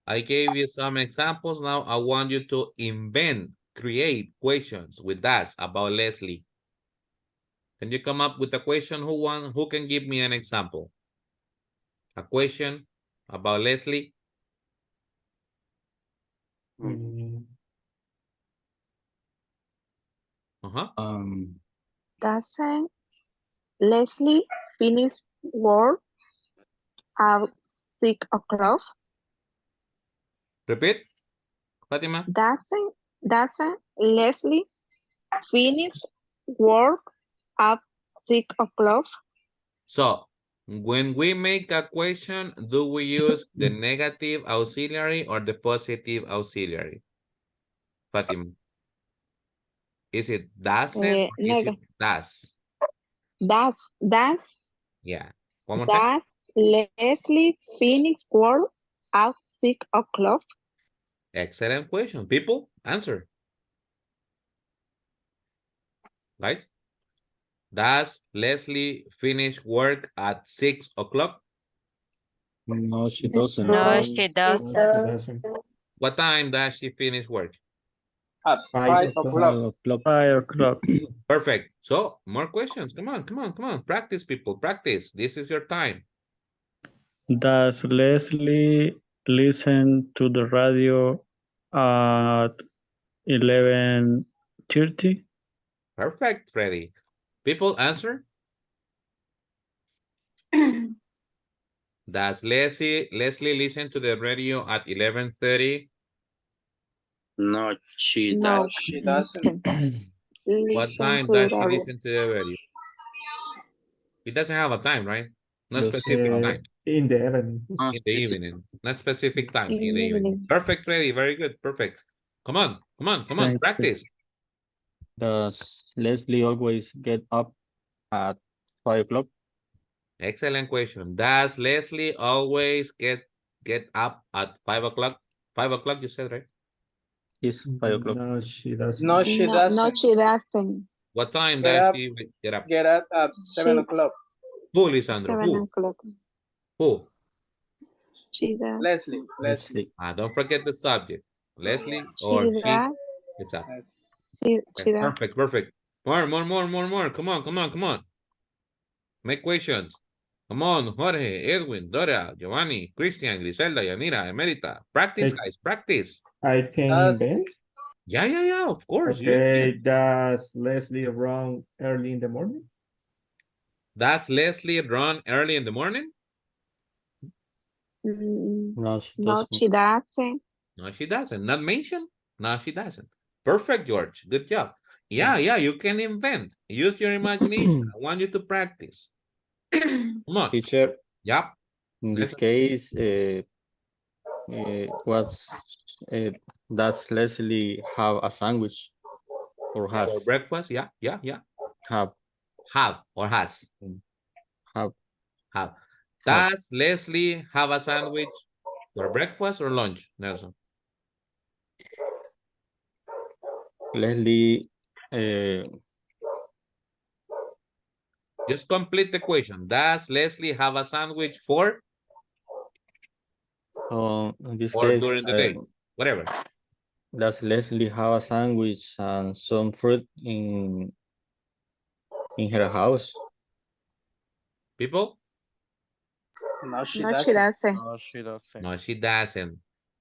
S1: I gave you some examples. Now I want you to create questions with us about Leslie. Can you come up with a question? Who can give me an example? A question about Leslie?
S5: Doesn't Leslie finish work at 6 o'clock?
S1: Repeat, Fatima.
S5: Doesn't Leslie finish work at 6 o'clock?
S1: So when we make a question, do we use the negative auxiliary or the positive auxiliary? Fatima. Is it doesn't or is it does?
S5: Does
S1: Yeah. One more time.
S5: Leslie finish work at 6 o'clock?
S1: Excellent question. People, answer. Guys, Does Leslie finish work at 6 o'clock?
S2: No, she doesn't.
S4: No,
S5: No,
S4: she
S8: She
S4: doesn't.
S8: doesn't.
S1: What time does she finish work?
S3: At
S8: 5
S3: 5
S8: o'clock.
S2: 5
S3: o'clock.
S2: o'clock.
S7: 5 o'clock.
S1: Perfect. So, more questions. Come on, come on, come on. Practice, people, practice. This is your time.
S7: Does Leslie listen to the radio at 11:30?
S1: Perfect, Freddy. People answer. Does Leslie listen to the radio at 11:30?
S2: No, she
S5: no,
S3: No, she doesn't.
S1: What
S5: listen
S1: time
S5: to
S1: does
S5: the
S1: she
S5: radio.
S1: listen to the radio? It doesn't have a time, right? No
S2: does
S1: specific time.
S8: In the evening.
S2: not
S1: In the
S2: specific.
S1: evening. Not specific time.
S5: In
S1: In the
S5: the
S1: evening.
S5: evening.
S1: Perfect, Freddy. Very good. Perfect. Come on, come on, come on.
S7: Thank you.
S1: Practice.
S2: Does Leslie always get up at 5 o'clock?
S1: Excellent question. Does Leslie always get up at 5 o'clock? 5 o'clock, you said, right?
S2: Yes, 5 o'clock.
S8: No, she doesn't.
S3: No, she
S5: No,
S3: doesn't.
S5: she doesn't.
S1: What time
S3: Get
S1: does
S3: up.
S1: she get up?
S3: Get up at 7
S5: She,
S3: o'clock.
S1: Who, Lisandro?
S5: 7
S1: Who?
S5: o'clock.
S1: Who?
S5: She does.
S3: Leslie.
S2: Leslie.
S1: Don't forget the subject. Leslie
S5: She
S1: or
S5: does.
S1: she? It's up.
S5: She
S1: Okay,
S5: does.
S1: perfect, perfect. More. Come on, come on, come on. Make questions. Come on, Jorge, Edwin, Dora, Giovanni, Christian, Griselda, Yanira, Emerita. Practice,
S8: Hey.
S1: guys, practice.
S8: I can
S3: Does-
S8: invent.
S1: Yeah, of course. You
S8: Okay,
S1: can.
S8: does Leslie run early in the morning?
S1: Does Leslie run early in the morning?
S2: No, she
S5: No,
S2: doesn't.
S5: she doesn't.
S1: No, she doesn't. Not mentioned? No, she doesn't. Perfect, George. Good job. Yeah, you can invent. Use your imagination. I want you to practice. Come on.
S2: Teacher,
S1: Yep.
S2: in this
S1: Listen.
S2: case, does Leslie have a sandwich or has?
S1: For breakfast, yeah.
S2: Have.
S1: Have or has.
S2: Have.
S1: Have. Does Leslie have a sandwich for breakfast or lunch, Nelson?
S2: Leslie,
S1: Just complete the question. Does Leslie have a sandwich for
S2: in this
S1: or
S2: case,
S1: during the day? Whatever.
S2: does Leslie have a sandwich and some fruit in her house?
S1: People?
S3: No, she
S5: No,
S3: doesn't.
S5: she doesn't.
S9: No, she doesn't.
S1: No, she doesn't.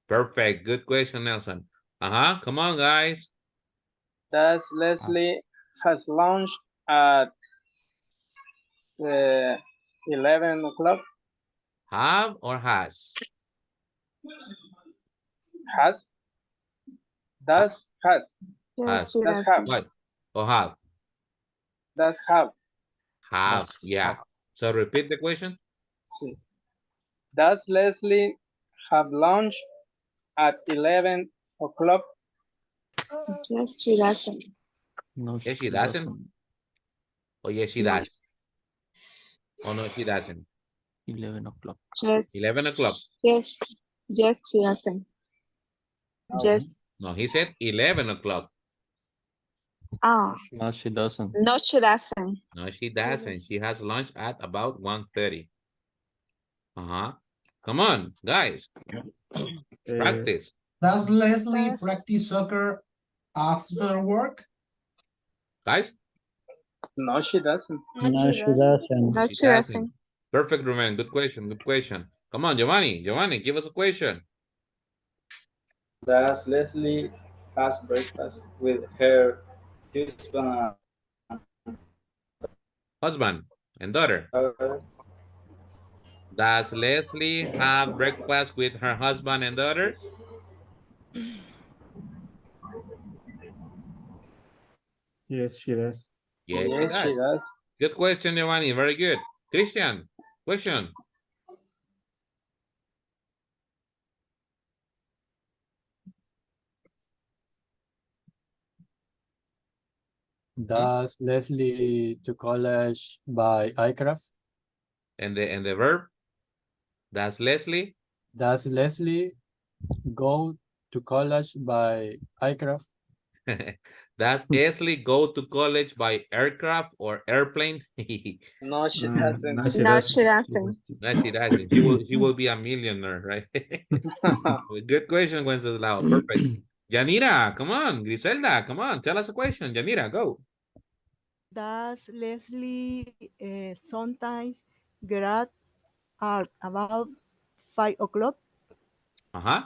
S1: Perfect. Good question, Nelson. Come on, guys.
S3: Does Leslie has lunch at 11 o'clock?
S1: Have or has?
S3: Has? Does has?
S5: Yeah,
S1: Has.
S5: she
S3: Does
S5: doesn't.
S3: have?
S1: What? Or have?
S3: Does have?
S1: Have.
S2: Does
S1: Yeah.
S2: have.
S1: So repeat the question.
S3: See. Does Leslie have lunch at 11 o'clock?
S5: Yes, she doesn't.
S2: No,
S1: Yes, she doesn't. Or yes, she
S5: No.
S1: does. Oh, no, she doesn't.
S2: 11 o'clock.
S5: Yes.
S1: 11 o'clock.
S5: Yes. Yes, she doesn't. Yes.
S1: No, he said 11 o'clock.
S5: Ah,
S2: No, she doesn't.
S5: no, she doesn't.
S1: No, she doesn't. She has lunch at about 1:30. Come on, guys. Practice.
S10: Does Leslie practice soccer after work?
S1: Guys?
S3: No, she doesn't.
S7: No, she doesn't.
S5: No,
S1: She
S5: she doesn't.
S1: Perfect, Ruben. Good question. Good question. Come on, Giovanni. Giovanni, give us a question.
S12: Does Leslie has breakfast with her
S1: Husband and daughter. Does Leslie have breakfast with her husband and daughter?
S8: Yes, she does.
S1: Yes, she does. Good question, Giovanni. Very good. Christian, question.
S13: Does Leslie to college by aircraft?
S1: And the verb? Does Leslie?
S13: Does Leslie go to college by aircraft?
S1: Does Esley go to college by aircraft or airplane?
S3: No, she
S8: No,
S3: doesn't.
S8: she
S5: No,
S8: doesn't.
S5: she doesn't.
S1: No, she doesn't. She will be a millionaire, right? Good question, Wenceslao. Perfect. Yanira, come on. Griselda, come on. Tell us a question. Yanira, go.
S14: Does Leslie sometimes get up at about 5 o'clock?
S1: Uh-huh.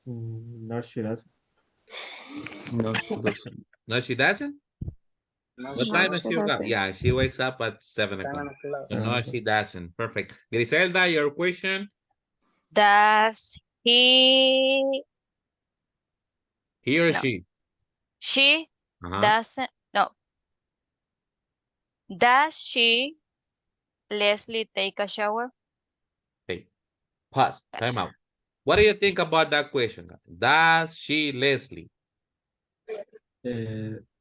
S8: No, she doesn't.
S2: No, she doesn't.
S1: No, she doesn't?
S3: No,
S1: What
S3: she
S5: No,
S1: time does
S5: she
S1: she wake up?
S5: doesn't.
S1: Yeah, she wakes up at 7 o'clock.
S3: 7 o'clock.
S1: So no, she doesn't. Perfect. Griselda, your question?
S4: Does he,
S1: He or
S4: no,
S1: she?
S4: she
S1: Uh-huh.
S4: doesn't, no. Does she, Leslie, take a shower?
S1: Hey, pause. Time out. What do you think about that question? Does she, Leslie?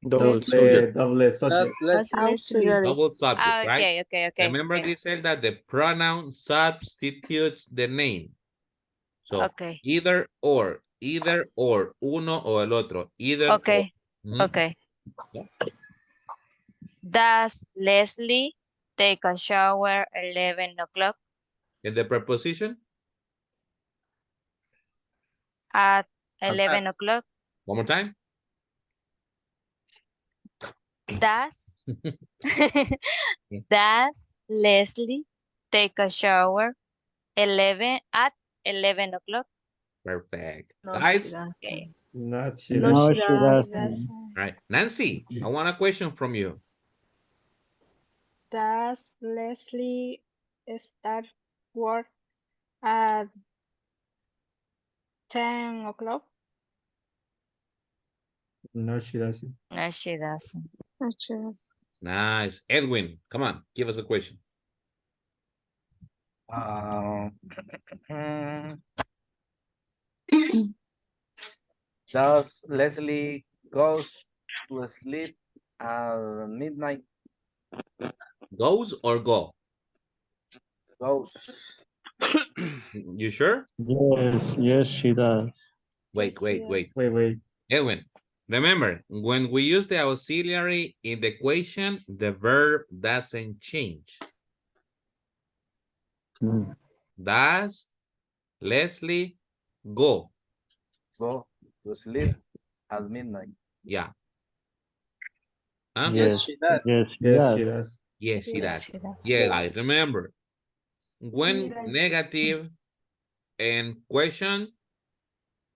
S2: Double subject.
S8: Double subject.
S3: That's
S14: Does
S5: Actually,
S14: Leslie,
S1: Double subject,
S4: Ah,
S1: right?
S4: okay.
S1: Remember, Griselda, the pronoun substitutes the name. So,
S4: Okay,
S1: either or, uno o el otro, either or.
S4: okay, okay.
S1: Yeah.
S4: Does Leslie take a shower 11 o'clock
S1: And the preposition?
S4: at
S3: at
S4: 11 o'clock?
S1: One more time.
S4: Does does Leslie take a shower 11 at 11 o'clock?
S1: Perfect.
S14: no, she
S1: Guys,
S14: doesn't.
S4: Okay.
S8: Not she
S14: No,
S8: doesn't.
S7: No,
S14: she
S7: she
S14: doesn't.
S7: doesn't.
S1: right. Nancy, I want a question from you.
S5: does Leslie start work at 10 o'clock?
S8: No, she doesn't.
S4: No, she doesn't.
S5: No, she doesn't.
S1: Nice. Edwin, come on, give us a question.
S9: Does Leslie goes to sleep at midnight?
S1: Goes or go?
S9: Goes.
S1: You sure?
S7: Yes, she does.
S1: Wait.
S8: Wait.
S1: Edwin, remember, when we use the auxiliary in the equation, the verb doesn't change. Does Leslie go?
S9: Go to sleep at midnight.
S1: Yeah. Answer?
S3: Yes, she does.
S7: Yes, she
S8: Yes,
S7: does.
S8: she does.
S1: Yes, she
S4: Yes,
S1: does.
S4: she does.
S1: Yeah, guys, remember, when negative and question,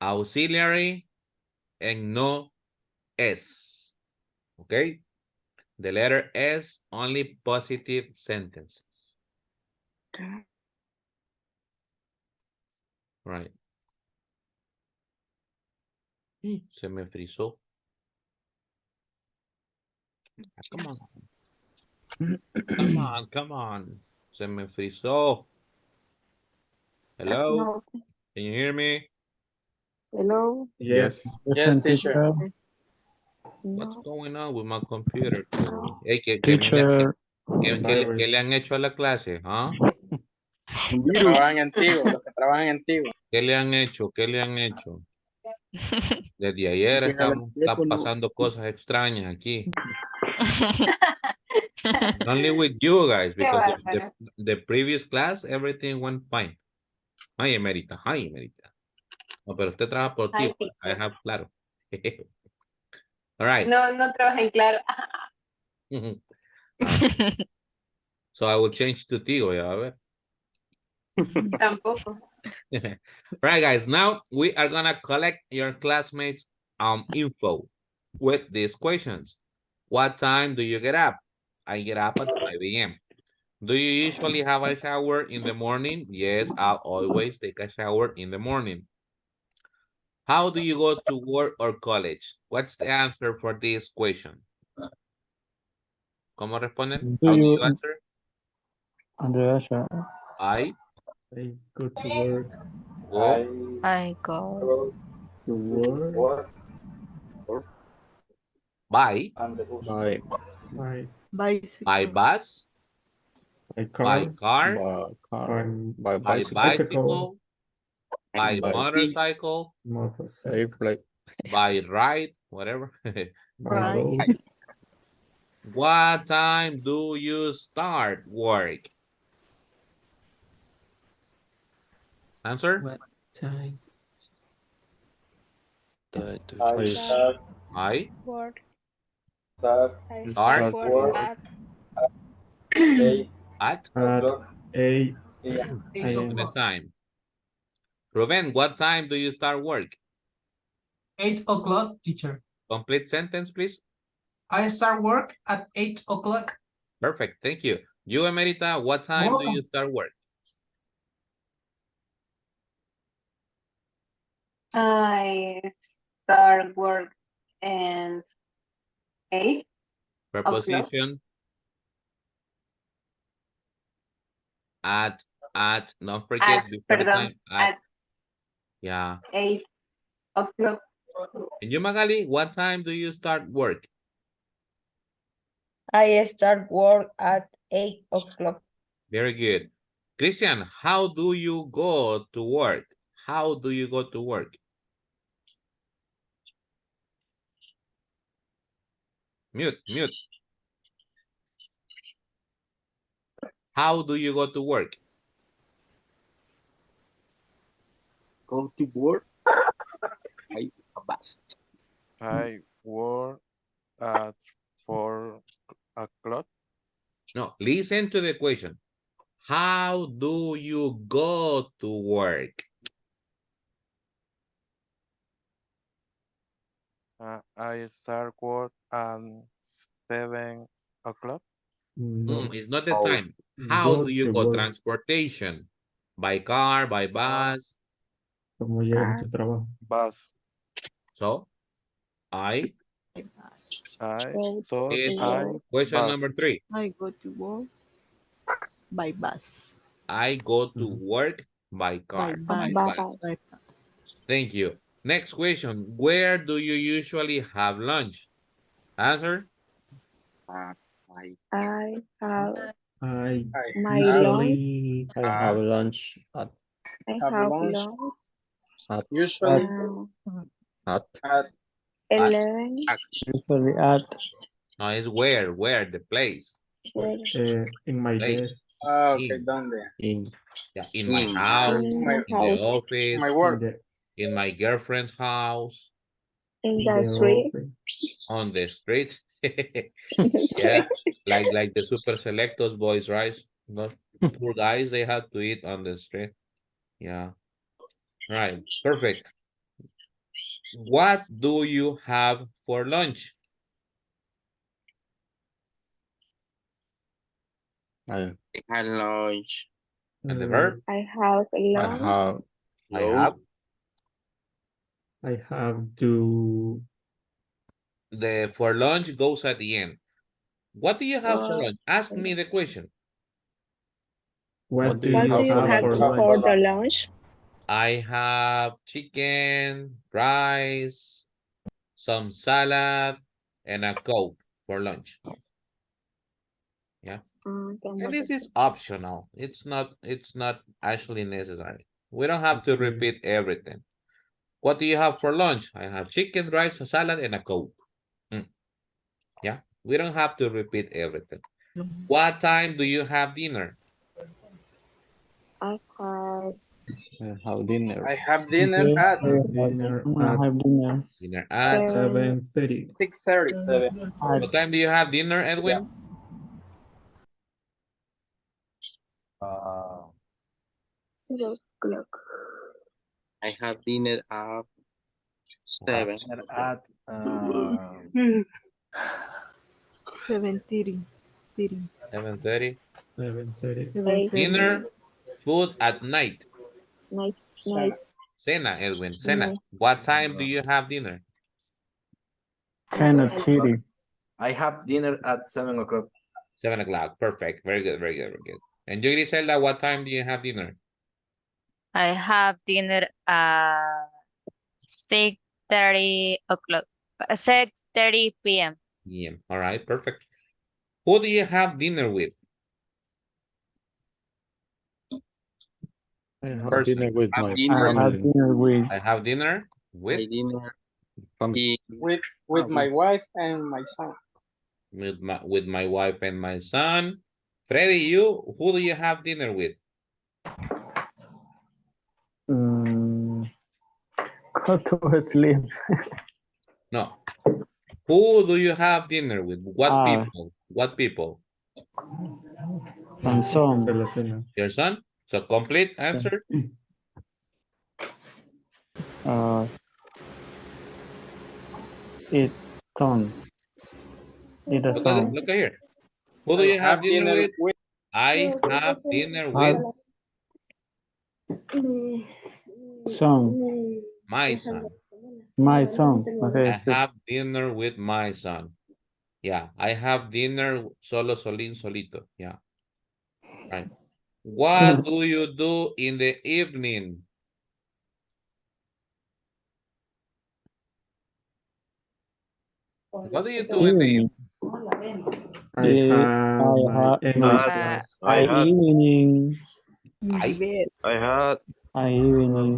S1: auxiliary, and no S. Okay? The letter S, only positive sentences. Right. Se me frizó. Come on. Come on. Se me frizó. Hello?
S5: No.
S1: Can you hear me?
S3: Hello?
S8: Yes.
S3: Yes, teacher.
S1: What's
S5: No.
S1: going on with my computer today? Hey,
S7: Teacher.
S1: ¿qué le han hecho a la clase? ¿Ah?
S3: Trabajan en Tigo, los que trabajan en Tigo.
S1: ¿Qué le han hecho? ¿Qué le han hecho? Desde ayer están pasando cosas extrañas aquí. Only with you guys, because the previous class, everything went fine. Hi, Emerita. Hi, Emerita. No, pero usted trabaja por ti. I have claro. All right.
S6: No trabaja en claro.
S1: So I will change to Tigo, ya va a ver.
S6: Tampoco.
S1: Right, guys, now we are gonna collect your classmates' info with these questions. What time do you get up? I get up at 5 a.m. Do you usually have a shower in the morning? Yes, I'll always take a shower in the morning. How do you go to work or college? What's the answer for this question? ¿Cómo responden? How do you answer?
S7: Andrea,
S1: I
S8: go to work.
S1: Go.
S4: I go
S8: to work.
S1: By
S14: Bicycle.
S1: by bus,
S8: By
S1: by
S8: car.
S1: car,
S2: By
S1: by
S2: bicycle.
S1: bicycle, by motorcycle,
S8: Motorcycle.
S1: by ride, whatever.
S7: By
S14: Right.
S7: road.
S1: What time do you start work? Answer?
S8: What time?
S13: I
S5: Start
S13: start
S1: I
S5: work.
S13: start
S5: I
S1: start
S5: start
S2: Start
S5: work
S13: work
S2: work
S5: at
S13: at 8
S1: at
S8: At
S13: o'clock
S8: 8
S13: a.m.
S10: 8
S8: a.m.
S1: the
S10: o'clock.
S1: time. Ruben, what time do you start work?
S10: 8 o'clock, teacher.
S1: Complete sentence, please.
S10: I start work at 8 o'clock.
S1: Perfect, thank you. You, Emerita, what
S10: You're
S1: time do you
S10: welcome.
S1: start work?
S6: I start work and 8 o'clock.
S1: Preposition at, don't forget before the
S6: Perdón,
S1: time, at.
S6: at
S1: Yeah.
S6: 8 o'clock.
S1: And you, Magali, what time do you start work?
S11: I start work at 8 o'clock.
S1: Very good. Christian, how do you go to work? How do you go to work? Mute, mute. How do you go to work?
S12: Go to work. I a bus.
S15: I work at 4 o'clock.
S1: No, listen to the question. How do you go to work?
S15: I start work at 7 o'clock.
S8: No.
S1: It's not the
S12: Oh,
S1: time. How
S8: Go
S1: do you
S8: to
S1: go?
S8: work.
S1: Transportation. By car, by bus.
S8: ¿Cómo llegas a tu trabajo?
S15: Bus.
S1: So, I.
S15: I
S5: go
S15: so
S5: to
S1: It's
S15: I
S5: work.
S1: question
S15: bus.
S1: number 3.
S14: I go to work by bus.
S1: I go to
S8: Mhm.
S1: work by
S14: By
S1: car.
S14: bus.
S5: Bye
S1: Bus.
S5: bye.
S14: By,
S1: Thank you. Next question. Where do you usually have lunch? Answer.
S12: uh, I
S5: I have
S8: I
S13: I
S5: my
S13: have
S5: lunch.
S8: usually
S2: I have lunch at
S5: I
S13: have
S5: have
S13: lunch
S5: lunch
S2: at
S13: usually
S5: um,
S2: at
S13: at
S5: 11.
S7: Usually at
S1: No, it's where, the place.
S5: Where?
S8: in my
S1: Place.
S8: desk
S13: okay,
S1: In.
S13: done there.
S2: in
S1: Yeah, in my
S12: in
S1: house,
S5: In
S13: My
S5: my
S1: in the
S5: house.
S13: my
S1: office,
S8: in
S13: work.
S8: the
S1: in my girlfriend's house,
S5: In
S8: in
S5: the
S8: the
S5: street.
S8: office.
S1: on the street.
S5: In the
S1: Yeah,
S5: street.
S1: like the super selectos boys, right? Those poor guys, they had to eat on the street. Yeah, right. Perfect. What do you have for lunch?
S2: I
S12: had lunch.
S1: And the
S8: Uh,
S1: verb?
S5: I have
S2: I
S5: lunch.
S2: have
S1: I
S12: No,
S1: have.
S8: I have to.
S1: The for lunch goes at the end. What do you have for
S5: What,
S1: lunch? Ask me the question.
S2: what
S8: What
S2: do
S8: do
S2: you
S5: what do
S8: you
S2: have
S5: you
S2: for
S8: have
S5: have
S8: for
S2: lunch?
S5: for
S8: lunch?
S5: the lunch?
S1: I have chicken, rice, some salad, and a Coke for lunch. Yeah. And this is optional. It's not actually necessary. We don't have to
S8: Okay.
S1: repeat everything. What do you have for lunch? I have chicken, rice, a salad, and a Coke. Yeah. We don't have to repeat everything. What time do you have dinner?
S5: I have
S2: dinner
S13: I have dinner
S7: okay,
S13: at
S8: Have dinner at
S7: I have dinner
S1: Dinner at.
S8: 7:30.
S13: 6:30.
S7: at
S1: What time do you have dinner,
S13: Yeah.
S1: Edwin?
S12: uh,
S5: 7 o'clock.
S12: I have dinner at 7.
S15: At
S14: 7:30.
S1: 7:30.
S8: 7:30.
S14: 7:30.
S1: Dinner, food at night.
S5: Night, night,
S13: Cena.
S1: Cena, Edwin, cena.
S5: night,
S1: What time do you have dinner?
S7: 10:30.
S12: I have dinner at 7 o'clock.
S1: 7 o'clock. Perfect. Very good, very good, very good. And you, Griselda, what time do you have dinner?
S4: I have dinner at 6:30 o'clock. 6:30 p.m.
S1: Yeah. All right, perfect. Who do you have dinner with?
S2: I have dinner
S1: Person.
S2: with
S12: Have
S2: my
S7: I
S12: dinner.
S7: have
S2: family.
S7: dinner with
S1: I have dinner with
S12: I dinner
S3: with my wife and my son.
S1: With my wife and my son. Freddy, who do you have dinner with?
S7: Go to sleep.
S1: No. Who do you have dinner with? What people? What people?
S7: And son.
S1: Your son? So complete answer?
S7: It son. It a son.
S1: Look here. Who do
S3: I
S1: you have dinner with?
S3: with
S1: I have dinner with
S7: Son.
S1: my son.
S7: My son. Okay,
S1: I have dinner with my son. Yeah, I have dinner solo, solín, solito. Yeah. Right. What do you do in the evening? What do you do in the evening?
S8: I have my English class.
S7: I evening.
S1: I
S7: evening.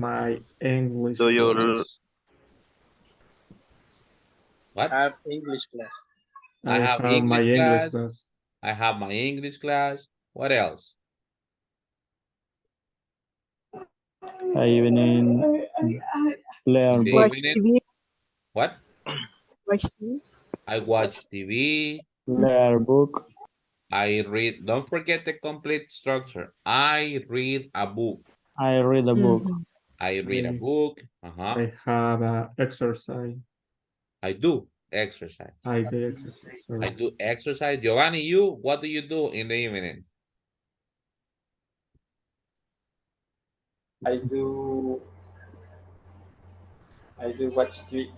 S8: My English class.
S1: What?
S3: have English class.
S1: I have
S8: my
S1: English
S8: English
S1: class.
S8: class.
S1: I have my English class. What else?
S7: I evening.
S1: In the
S14: Watch
S1: evening.
S14: TV.
S1: What?
S14: Watch TV.
S1: I watch TV.
S7: Learn book.
S1: I read. Don't forget the complete structure. I read a book.
S7: I read a book.
S1: I read a book.
S8: I have exercise.
S1: I do exercise.
S8: I do exercise.
S1: I do exercise. Giovanni, what do you do in the evening?
S12: I do watch TV.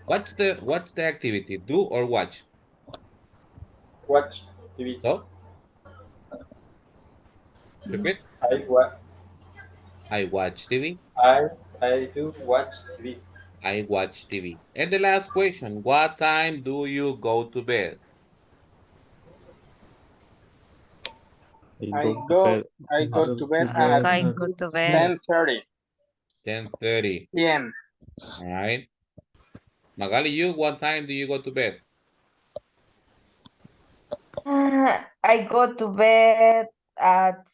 S1: What's the activity? Do or watch?
S12: Watch TV.
S1: So? Repeat.
S12: I watch.
S1: I watch TV.
S12: I do watch TV.
S1: I watch TV. And the last question, what time do you go to bed?
S3: I go to bed at
S4: I go to bed
S3: 10:30
S1: 10:30
S3: p.m.
S1: All right. Magali, what time do you go to bed?
S11: I go to bed at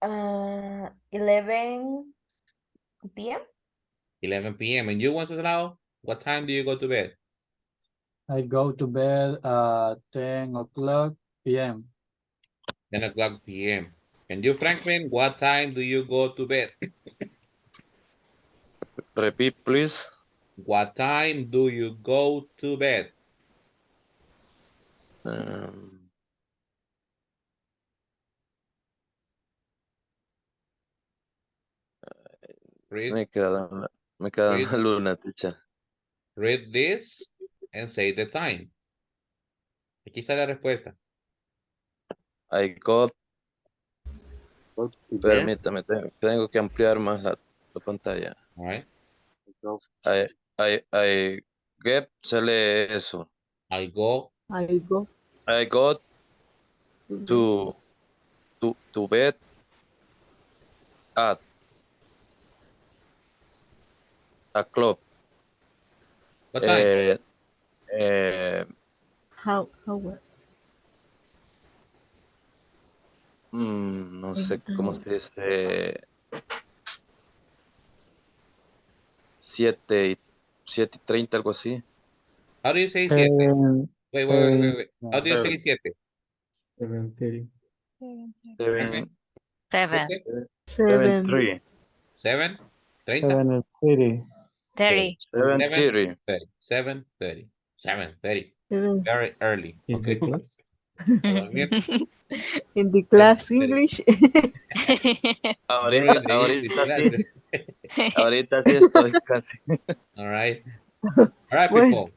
S11: 11 p.m.
S1: 11 p.m. And you, Wenceslao, what time do you go to bed?
S13: I go to bed at 10 o'clock p.m.
S1: 10 o'clock p.m. And you, Franklin, what time do you go to bed?
S15: Repeat, please.
S1: What time do you go to bed?
S15: Me queda la luna, teacher.
S1: Read this and say the time. Aquí está la respuesta.
S15: I got. Permítame, tengo que ampliar más la pantalla.
S1: All right.
S15: I get, se lee eso.
S14: I go.
S15: I got to bed at a club.
S1: What time?
S14: How what?
S15: No sé cómo se dice. 7:30, algo así.
S1: How do you say 7? Wait. How do you say 7?
S8: 7:30.
S15: 7:3.
S1: 7? 30?
S7: 7:30.
S4: 30.
S15: 7:30.
S1: 7:30. 7:30. Very early.
S8: In the class.
S14: In the class English.
S15: Ahorita sí estoy casi.
S1: All right. All right, people.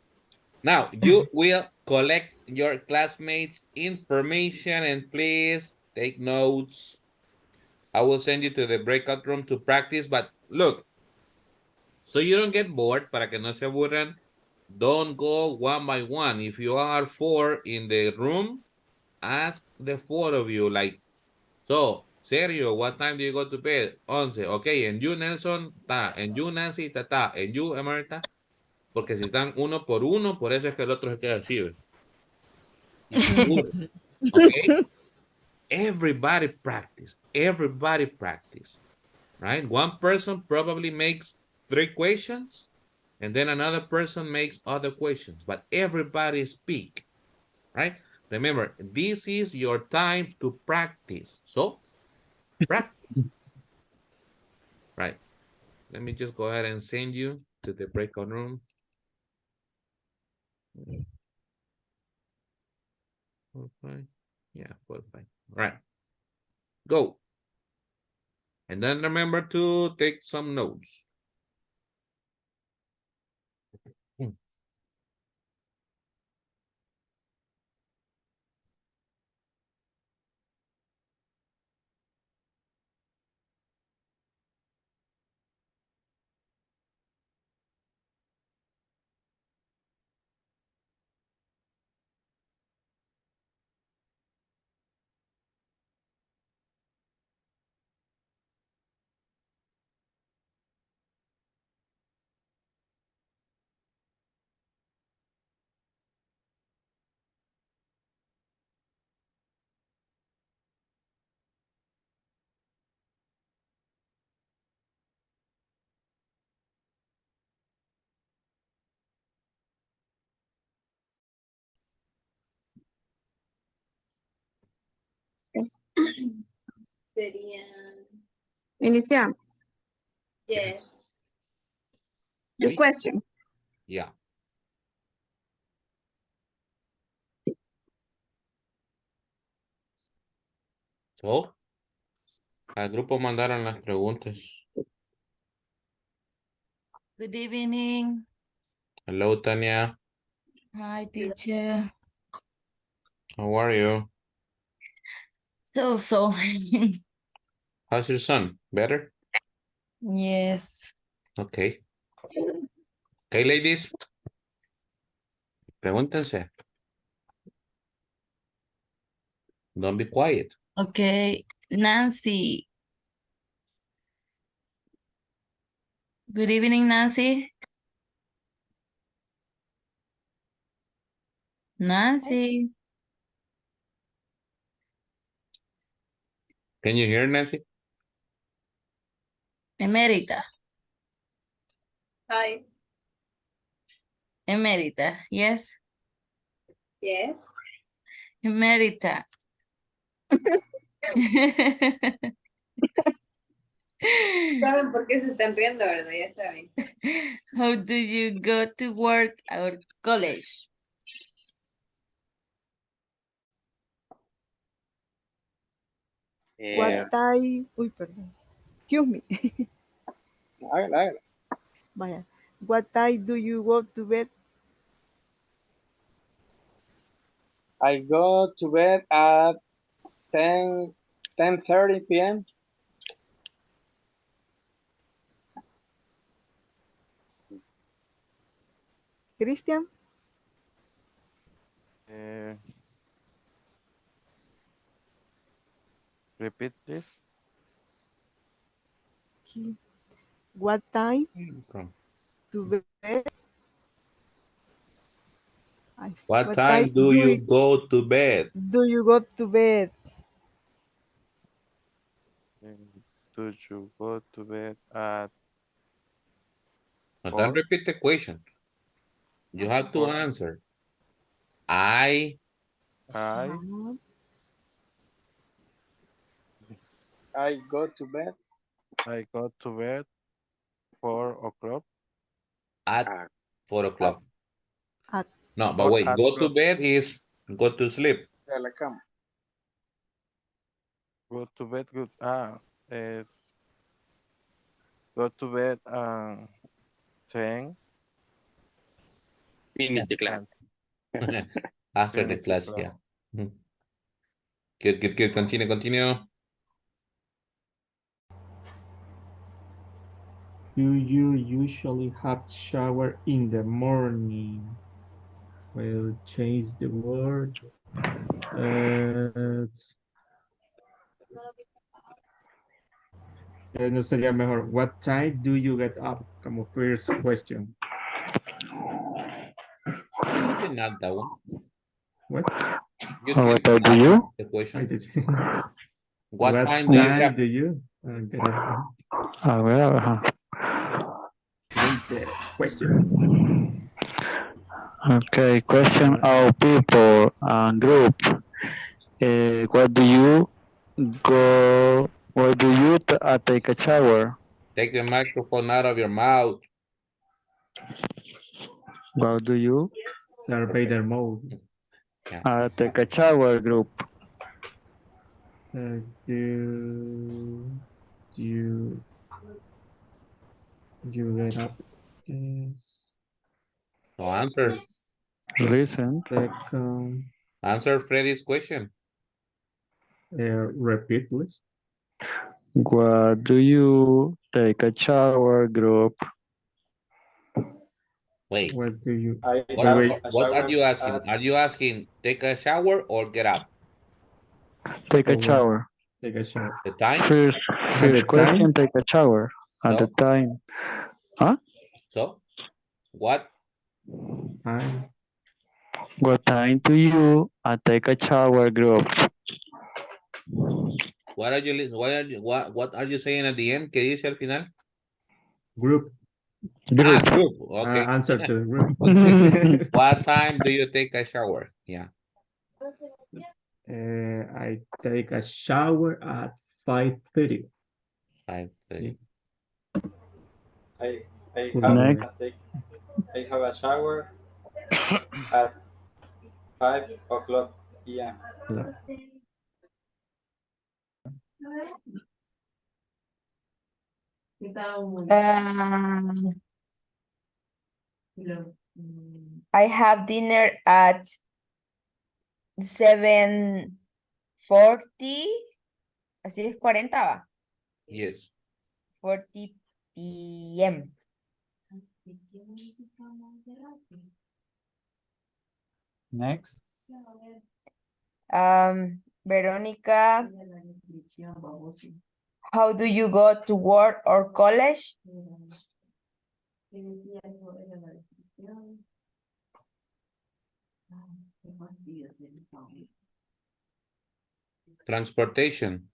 S1: Now, you will collect your classmates' information and please take notes. I will send you to the breakout room to practice, but look, so you don't get bored, para que no se aburran, don't go one by one. If you are 4 in the room, ask the 4 of you, like, so, Sergio, what time do you go to bed? 11. Ok, and you, Nelson, ta. And you, Nancy, ta, ta. And you, Emerta. Porque si están uno por uno, por eso es que el otro se queda así. ¿Ve? Y se aburre. Ok. Everybody practice. Everybody practice. Right? One person probably makes 3 questions, and then another person makes other questions, but everybody speak. Right? Remember, this is your time to practice. So, practice. Right. Let me just go ahead and send you to the breakout room. Okay. Yeah, 45. All right. Go. And then remember to take some notes.
S5: Yes.
S6: Serían.
S5: Iniciamos.
S6: Yes.
S5: The
S1: Sí.
S5: question.
S1: Yeah. So, al grupo mandaron las preguntas.
S11: Good evening.
S1: Hello, Tania.
S11: Hi, teacher.
S1: How are you?
S11: So.
S1: How's your son? Better?
S11: Yes.
S1: Okay. Okay, ladies. Pregúntense. Don't be quiet.
S11: Okay. Nancy. Good evening, Nancy. Nancy.
S1: Can you hear Nancy?
S11: Emerita.
S6: Hi.
S11: Emerita. Yes.
S6: Yes.
S11: Emerita.
S6: ¿Saben por qué se están riendo, verdad? Ya saben.
S11: How do you go to work or college?
S14: What time? Uy, perdón. Excuse me.
S3: Hágala.
S14: Vaya. What time do you go to bed?
S3: I go to bed at 10:30 p.m.
S14: Christian?
S15: Repeat, please.
S14: What time
S1: From
S14: to bed?
S1: what
S14: What time
S1: time do you go to bed?
S14: do you go to bed?
S15: Do you go to bed at
S1: But then
S15: 4?
S1: repeat the question. You have to
S15: 4.
S1: answer. I
S15: I
S3: I go to bed
S15: go to bed 4 o'clock.
S1: at 4 o'clock.
S14: At
S1: No, but
S15: Or
S1: wait,
S15: at
S1: go to
S15: clock.
S1: bed is go to sleep.
S3: a la cama.
S15: Go to bed. Good. Es go to bed 10.
S12: Finish the class.
S15: And
S1: After the
S15: finish the
S1: class,
S15: class.
S1: yeah. Mhm. Good, good, good. Continue, continue.
S8: Do you usually have shower in the morning? We'll change the word. No sería mejor. What time do you get up? Como first question.
S1: You can add that one.
S8: What?
S1: You
S15: What
S1: can
S15: time do
S1: add
S15: you?
S1: the
S8: I
S1: question.
S8: did.
S1: What time do you
S8: time
S1: have?
S8: do you get up?
S15: A ver, ajá.
S8: Read the question.
S15: Okay, question of people and group. What do you go? What do you take a shower?
S1: Take the microphone out of your mouth.
S15: What do you
S8: Darth Vader mode.
S1: Yeah.
S15: take a shower group?
S8: You get up. Yes.
S1: So answer.
S15: Listen.
S1: Answer Freddy's question.
S8: Repeat, please.
S15: What do you take a shower group?
S1: Wait.
S8: What do you?
S1: What are you asking? Are you asking take a shower or get up?
S15: Take a shower.
S8: Take a shower.
S1: The time?
S15: First question, take a shower. At the
S1: So?
S15: time. Huh?
S1: So? What?
S8: Time.
S15: What time do you take a shower group?
S1: What are you what are you saying at the end? ¿Qué dice al final?
S8: Group.
S1: Group. Okay.
S8: Answer to the group.
S1: What time do you take a shower? Yeah.
S8: I take a shower at 5:30.
S1: 5:30.
S12: I
S15: Next.
S12: have a shower at 5 o'clock p.m.
S4: I have dinner at 7:40. Así es 40, va.
S1: Yes.
S4: 40 p.m.
S13: Next.
S4: Veronica, how do you go to work or college?
S1: Transportation.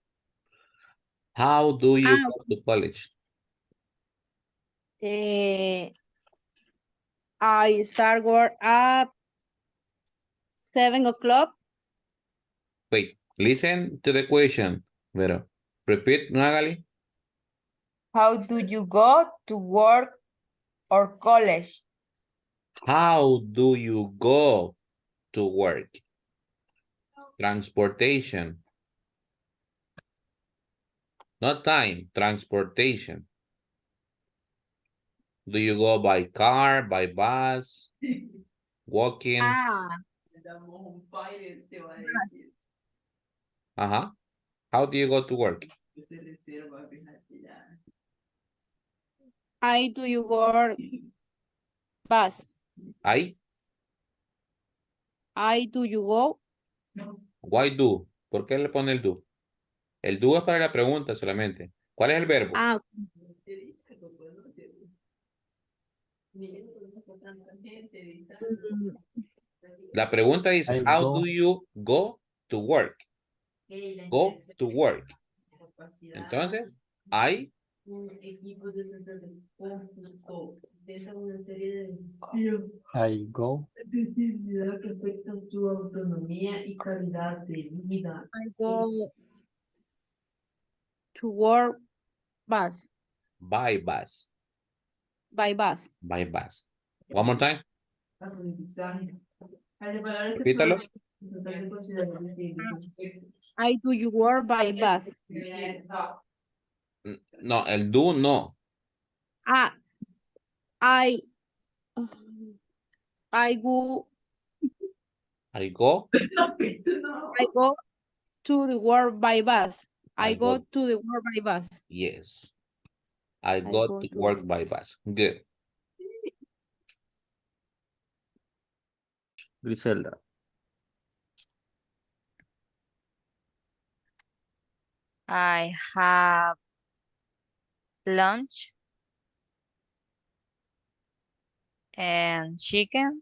S1: How do you go to college?
S5: I start work at 7 o'clock.
S1: Wait, listen to the question. Pero, repeat, Magali.
S4: How do you go to work or college?
S1: How do you go to work? Transportation. Not time, transportation. Do you go by car, by bus, walking? Uh-huh. How do you go to work?
S5: I do you work bus.
S1: I
S5: do you go?
S1: Why do? ¿Por qué le pone el do? El do es para la pregunta solamente. ¿Cuál es el verbo? La pregunta dice, how do you go to work? Go to work. Entonces, I
S13: go.
S5: I go to work bus.
S1: by bus.
S5: By bus.
S1: By bus. One more time. Repítalo.
S5: I do you work by bus.
S1: No, el do no.
S5: I go.
S1: I go.
S5: I go to the work by bus. I go
S1: go.
S5: to the work by bus.
S1: Yes. I go to work by bus. Good.
S2: Griselda.
S4: I have lunch and chicken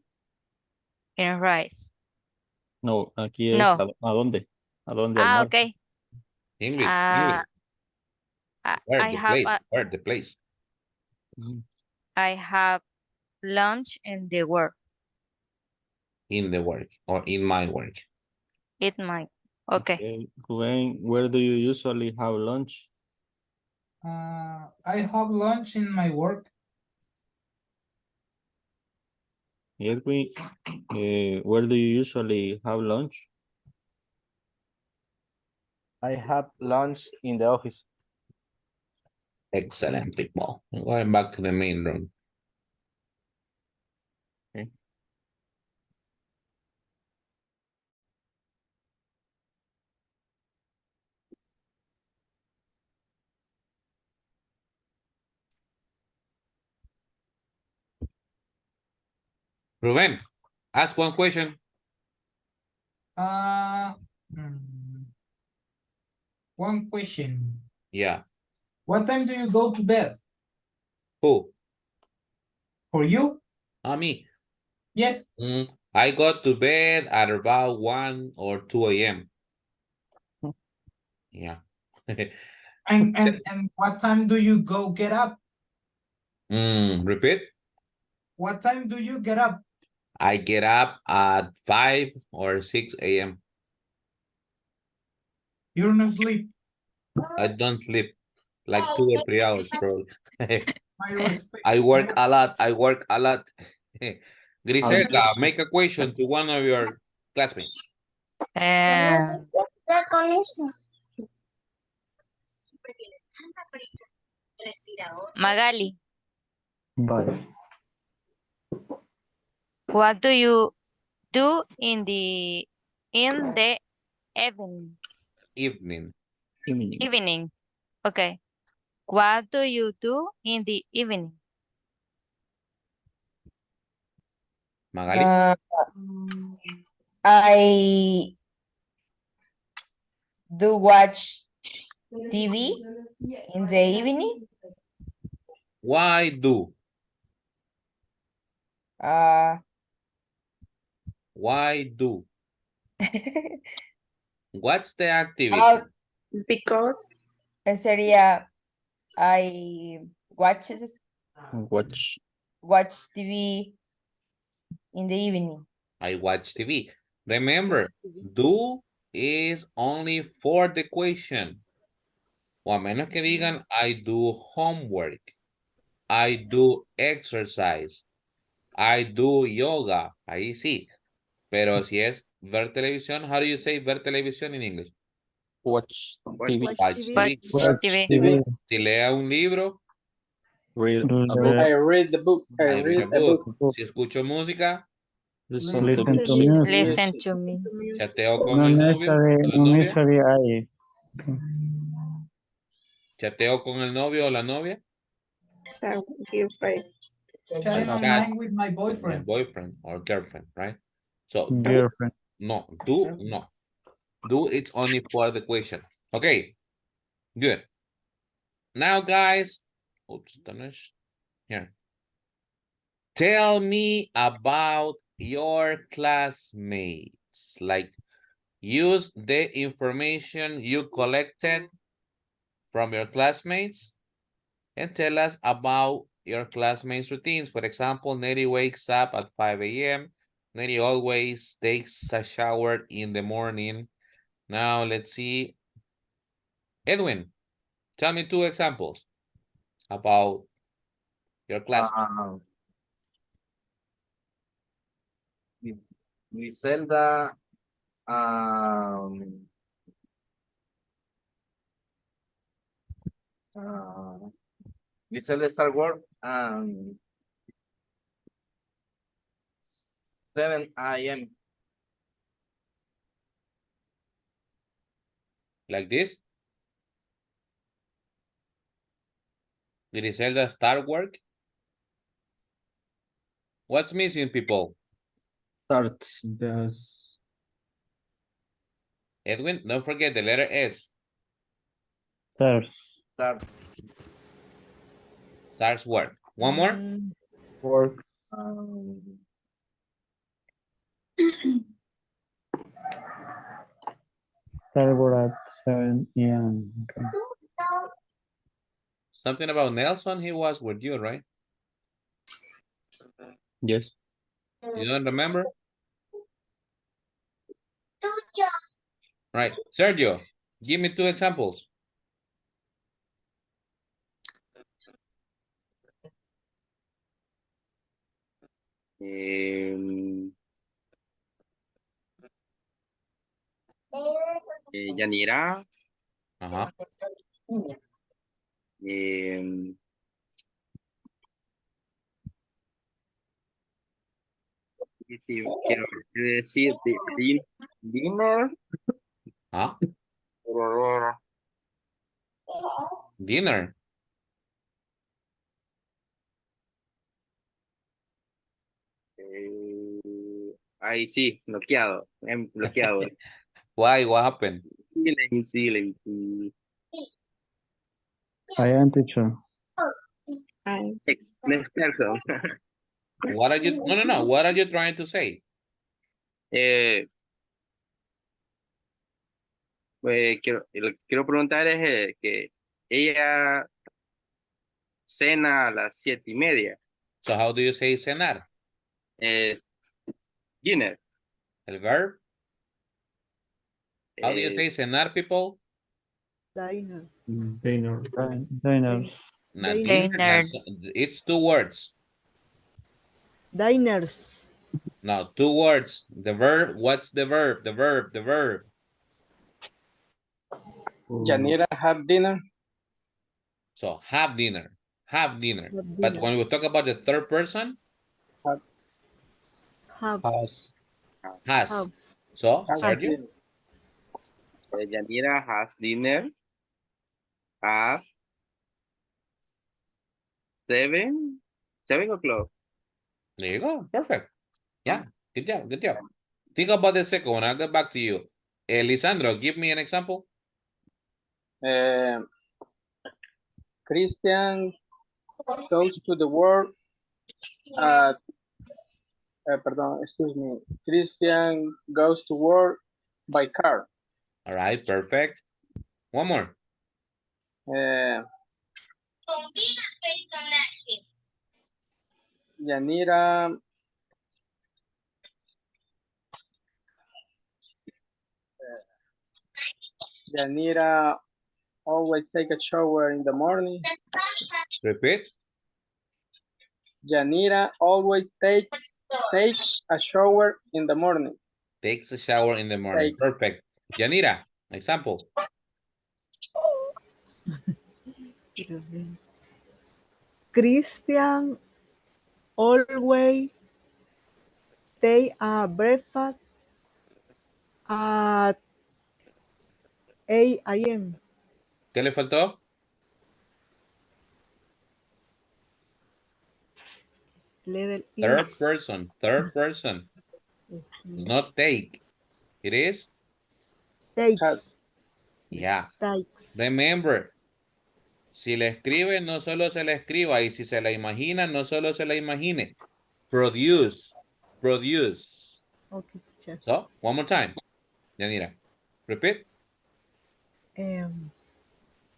S4: and rice.
S2: No, aquí es
S4: No.
S2: a dónde. ¿A dónde
S4: Ah,
S2: almuerzo?
S4: okay.
S1: English,
S4: Uh,
S1: English. Where
S4: I
S1: the
S4: have
S1: place? Where the place?
S4: I have lunch in the work.
S1: In the work or in my work.
S4: It might. Okay.
S2: Okay. Rubén, where do you usually have lunch?
S10: I have lunch in my work.
S2: Edwin, where do you usually have lunch?
S9: I have lunch in the office.
S1: Excellent, people. Going back to the main room.
S2: Okay.
S1: Ruben, ask one question.
S10: Uh, hmm, One question.
S1: Yeah.
S10: What time do you go to bed?
S1: Who?
S10: For you?
S1: Me.
S10: Yes.
S1: I go to bed at about 1 or 2 a.m. Yeah.
S10: And what time do you go get up?
S1: Repeat.
S10: What time do you get up?
S1: I get up at 5 or 6 a.m.
S10: You're not sleep.
S1: I don't sleep like 2 or 3 hours, probably.
S10: I respect.
S1: I work a lot. I work a lot. Griselda,
S2: Yes.
S1: make a question to one of your classmates.
S4: And Magali,
S7: Vale.
S4: what do you do in the evening?
S1: Evening.
S4: Evening. Okay. What do you do in the evening?
S1: Magali?
S11: I do watch TV in the evening.
S1: Why do? Why do? What's the activity?
S11: Because sería I watch TV in the evening.
S1: I watch TV. Remember, do is only for the question. O a menos que digan, I do homework. I do exercise. I do yoga. Ahí sí. Pero si es ver televisión, how do you say ver televisión in English?
S2: Watch TV.
S1: Watch TV.
S4: Watch TV.
S1: Si lea un libro,
S2: Read a book.
S3: I read the book.
S1: I read a book. Si escucho música,
S2: Listen to
S7: Listen to
S2: music.
S7: music.
S4: Listen to me.
S1: chateo con
S7: No
S1: el novio, con la
S7: no
S1: novia,
S7: necessary I.
S1: chateo con el novio o la novia,
S10: Chatting
S1: I chat
S10: online with my
S1: with my
S10: boyfriend.
S1: boyfriend or girlfriend, right? So do,
S7: Girlfriend.
S1: no, do, no. Do it's only for the question. Okay, good. Now, guys, oops, here. Tell me about your classmates. Like, use the information you collected from your classmates and tell us about your classmates' routines. For example, Neri wakes up at 5 a.m. Neri always takes a shower in the morning. Now, let's see. Edwin, tell me 2 examples about your classmates.
S9: Griselda, um, Griselda start work 7 a.m.
S1: Like this. Griselda start work. What's missing, people?
S2: Starts.
S8: Does
S1: Edwin, don't forget the letter S.
S7: Starts.
S9: Starts.
S1: Starts work. One more?
S7: Work. Start work at 7 a.m. Okay.
S1: Something about Nelson, he was with you, right?
S2: Yes.
S1: You don't remember? Right. Sergio, give me 2 examples.
S16: Yanira.
S1: Ajá.
S16: Sí, quiero decir dinner.
S1: Ah. Dinner.
S16: Ahí sí, bloqueado. Bloqueado.
S1: Why? What happened?
S16: Silent.
S7: I am teacher.
S16: Next person.
S1: What are you? No. What are you trying to say?
S16: Lo que quiero preguntar es que ella cena a las 7:30.
S1: So how do you say cenar?
S16: Dinner.
S1: El verb? How do you say cenar, people?
S14: Diner.
S8: Dinner.
S7: Diners.
S1: Not
S14: Dinner.
S1: dinner. It's 2 words.
S14: Diners.
S1: No, 2 words. The verb, what's the verb? The verb.
S3: Yanira have dinner.
S1: So have dinner.
S14: Have
S1: But
S14: dinner.
S1: when we talk about the third person,
S14: Have.
S1: has. So,
S3: Has
S1: Sergio?
S3: dinner.
S16: Yanira has dinner at 7 o'clock.
S1: There you go. Perfect. Yeah. Good job. Think about the second one. I'll get back to you. Lisandro, give me an example.
S3: Christian goes to the work at, excuse me. Christian goes to work by car.
S1: All right, perfect. One more.
S3: Yanira always take a shower in the morning.
S1: Repeat.
S3: Yanira always takes a shower in the morning.
S1: Takes a shower in the morning. Perfect. Yanira, example.
S14: Christian always take a breakfast at 8 a.m.
S1: ¿Qué le faltó?
S14: Letter
S1: Third
S14: is.
S1: person. It's not take. It is?
S14: Takes.
S1: Yeah.
S14: Takes.
S1: Remember, si le escribe, no solo se la escriba. Y si se la imagina, no solo se la imagine. Produce.
S14: Okay, teacher.
S1: So, one more time. Yanira. Repeat.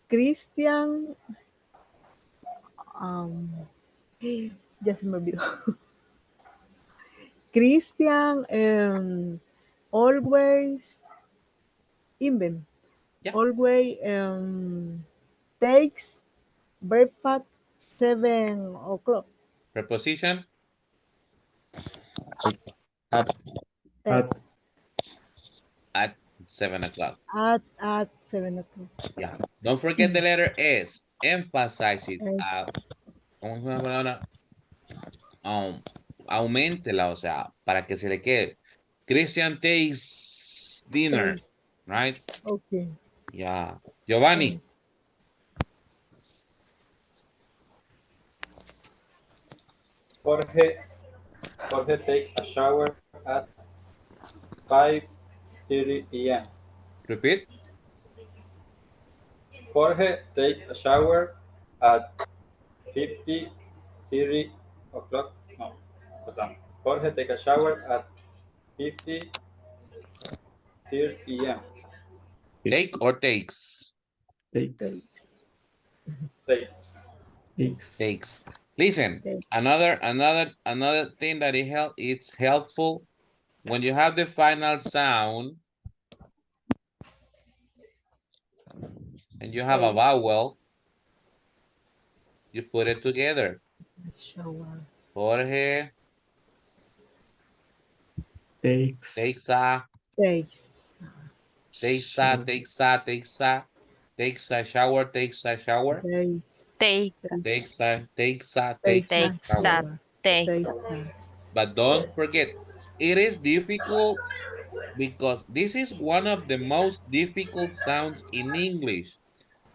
S14: Christian, ya se me olvidó. Christian always always takes breakfast 7 o'clock.
S1: Preposition. At 7 o'clock.
S14: At 7 o'clock.
S1: Yeah. Don't forget the letter S. Emphasize it. ¿Cómo es la palabra? Aumentela, o sea, para que se le quede. Christian takes dinner, right?
S14: Okay.
S1: Yeah. Giovanni.
S12: Jorge take a shower at 5:30 p.m.
S1: Repeat.
S12: Jorge take a shower at 50, 30 o'clock. No, pardon. Jorge take a shower at 50, 30 p.m.
S1: Take or takes?
S8: Takes.
S12: Takes.
S8: Takes.
S1: Takes. Listen, another thing that it's helpful when you have the final sound and you have a vowel, you put it together. Jorge
S8: Takes.
S1: takes a
S8: Shower.
S1: takes a shower, takes a shower,
S4: Take,
S1: takes a
S4: takes
S1: shower.
S4: a, take.
S1: But don't forget, it is difficult because this is one of the most difficult sounds in English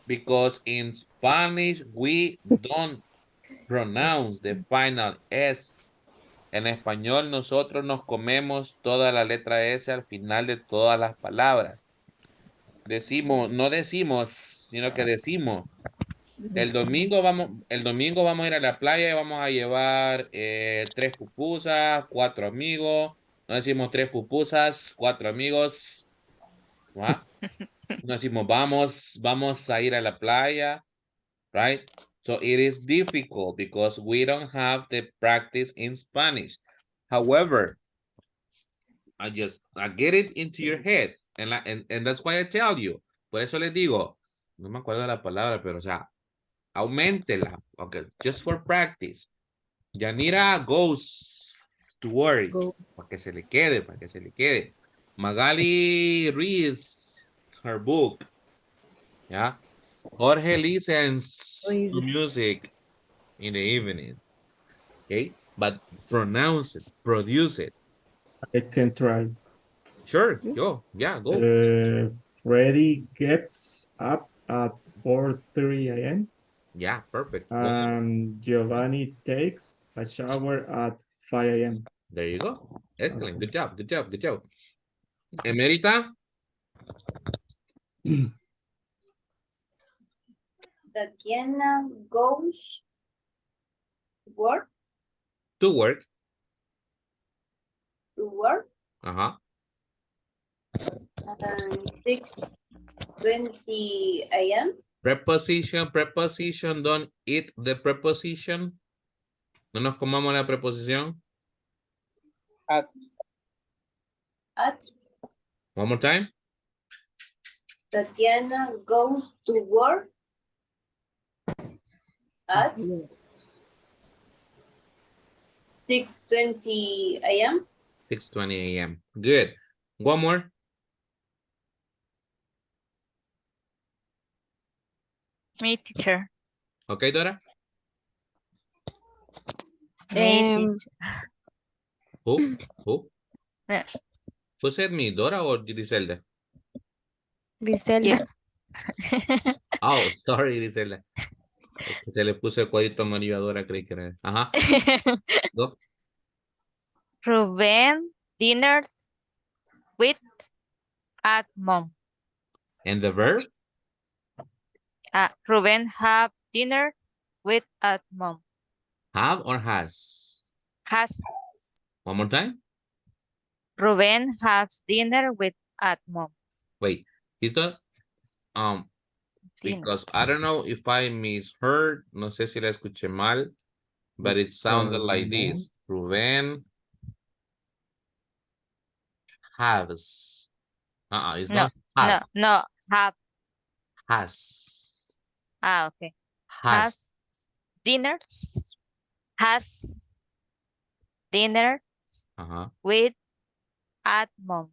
S1: because in Spanish we don't pronounce the final S. En español nosotros nos comemos toda la letra S al final de todas las palabras. Decimos, no decimos, sino que decimos. El domingo vamos a ir a la playa y vamos a llevar 3 pupusas, 4 amigos. No decimos 3 pupusas, 4 amigos. ¿Va? No decimos vamos a ir a la playa, right? So it is difficult because we don't have the practice in Spanish. However, I get it into your head and that's why I tell you. Por eso les digo, no me acuerdo de la palabra, pero o sea, aumentela. Okay, just for practice. Yanira goes to work. Para que se le quede, para que se le quede. Magali reads her book. Yeah. Jorge listens to music in the evening. Okay. But pronounce it, produce it.
S8: I can try.
S1: Sure. Go. Yeah, go.
S8: Freddy gets up at 4:30 a.m.
S1: Yeah, perfect. Go.
S8: And Giovanni takes a shower at 5 a.m.
S1: There you go. Excellent. Good job. Good job. Good job. Emerita?
S6: Tatiana goes to work.
S1: To work.
S6: To work.
S1: Uh-huh.
S6: 6:20 a.m.
S1: Preposition, don't eat the preposition. No nos comamos la preposición.
S3: At.
S1: One more time.
S6: Tatiana goes to work at 6:20 a.m.
S1: 6:20 a.m. Good. One more.
S4: Me, teacher.
S1: Okay, Dora?
S4: Me, teacher.
S1: Who? Who?
S4: Yeah.
S1: Who said me, Dora or Griselda?
S4: Griselda.
S1: Oh, sorry, Griselda. Es que se le puso el cuadrito amarillo a Dora, creí que era. Ajá. Go.
S4: Ruben dinners with at mom.
S1: And the verb?
S4: Ruben have dinner with at mom.
S1: Have or has?
S4: Has.
S1: One more time.
S4: Ruben has dinner with at mom.
S1: Wait, he's not because I don't know if I misheard, no sé si la escuché mal, but it sounded like this. Ruben has. It's
S4: No,
S1: not have.
S4: no, have.
S1: Has.
S4: Okay.
S1: Has.
S4: Dinners. Has dinner with at mom.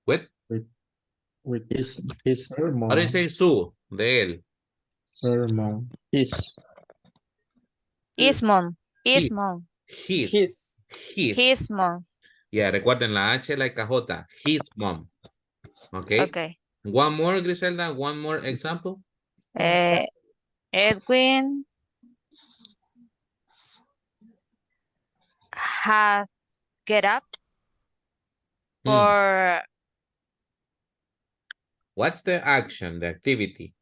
S1: With
S8: her mom.
S1: How do you say su? De él.
S8: Her mom.
S4: His mom. His mom.
S1: His
S4: mom.
S1: Yeah, recuerden la H, la KJ. His mom. Okay.
S4: Okay.
S1: One more, Griselda. One more example.
S4: Edwin has get up for
S1: What's the action, the activity?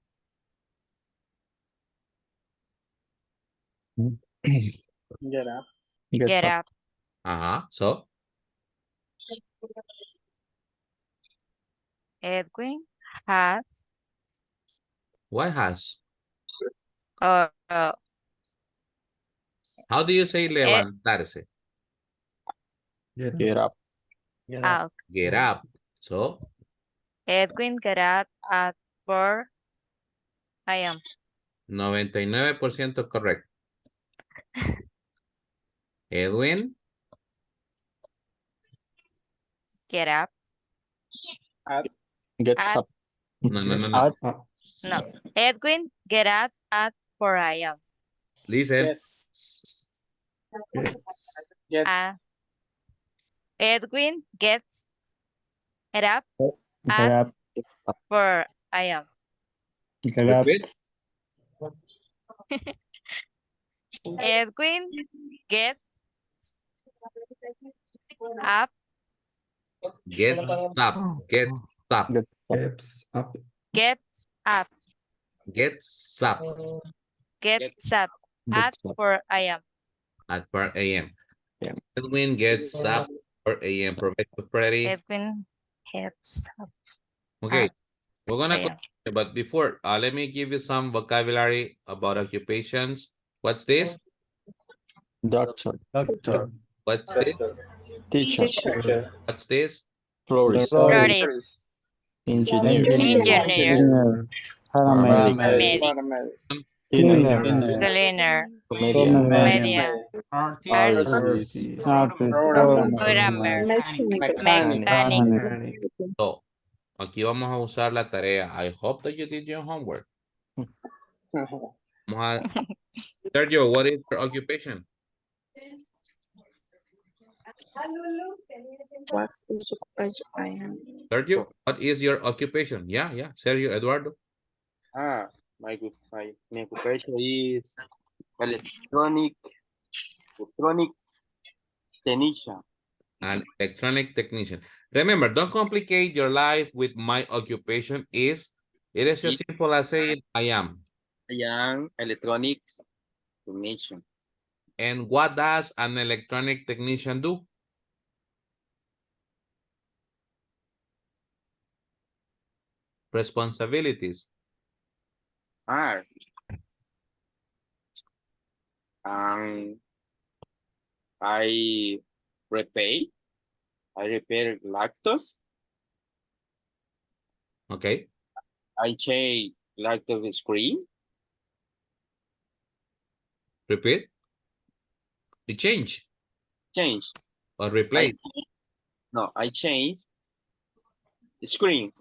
S3: Get up.
S4: Get up.
S1: So,
S4: Edwin has
S1: what has?
S4: or
S1: How do you say levantarse?
S2: Get up.
S4: out.
S1: Get up. So,
S4: Edwin get up at 4 a.m.
S1: 99% correcto. Edwin,
S4: Get up
S2: Gets
S4: at
S2: up.
S1: no.
S4: no. Edwin get up at 4 a.m.
S1: Listen.
S4: Edwin gets it up
S7: Get
S4: at
S7: up.
S4: 4 a.m.
S7: Get up.
S1: Repeat.
S4: Edwin gets up.
S1: Gets up. Gets up.
S8: Gets up.
S4: Gets up.
S1: Gets up.
S4: Gets up at 4 a.m.
S1: At 4 a.m. Edwin gets up 4 a.m. Perfecto, Freddy.
S4: Edwin gets up.
S1: Okay, we're gonna
S4: 4 a.m.
S1: continue, but before, let me give you some vocabulary about occupations. What's this?
S2: Doctor.
S1: What's this?
S2: Teacher.
S1: What's this?
S2: Florist.
S4: Florist.
S2: Engineer.
S4: Engineer.
S7: Paramedic.
S4: Medic.
S2: Cleaner.
S4: Cleaner.
S2: Comedian.
S4: Comedian.
S10: Artist,
S2: Artist.
S4: Programmer.
S3: Mechanic.
S4: Mechanic.
S1: So, aquí vamos a usar la tarea. I hope that you did your homework. Sergio, what is your occupation?
S17: What's the occupation I am?
S1: Sergio, what is your occupation? Yeah, Sergio, Eduardo.
S16: My occupation is electronics technician.
S1: An electronic technician. Remember, don't complicate your life with my occupation is. It is as simple as saying I am.
S16: I am electronics technician.
S1: And what does an electronic technician do? Responsibilities.
S16: I repair laptops.
S1: Okay.
S16: I change laptop screen.
S1: Repeat. You change.
S16: Change.
S1: Or replace.
S16: I change screen,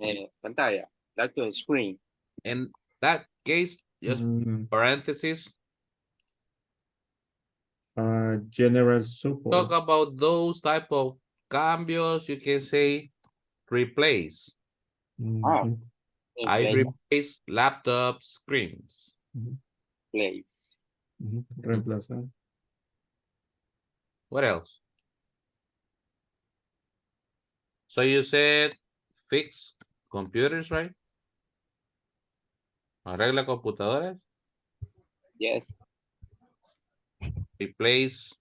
S16: pantalla, laptop screen.
S1: In that case, just parentheses.
S8: General support.
S1: Talk about those type of cambios. You can say replace. I replace laptop screens.
S16: Replace.
S8: Reemplazar.
S1: What else? So you said fix computers, right? Arregla computadoras.
S16: Yes.
S1: Replace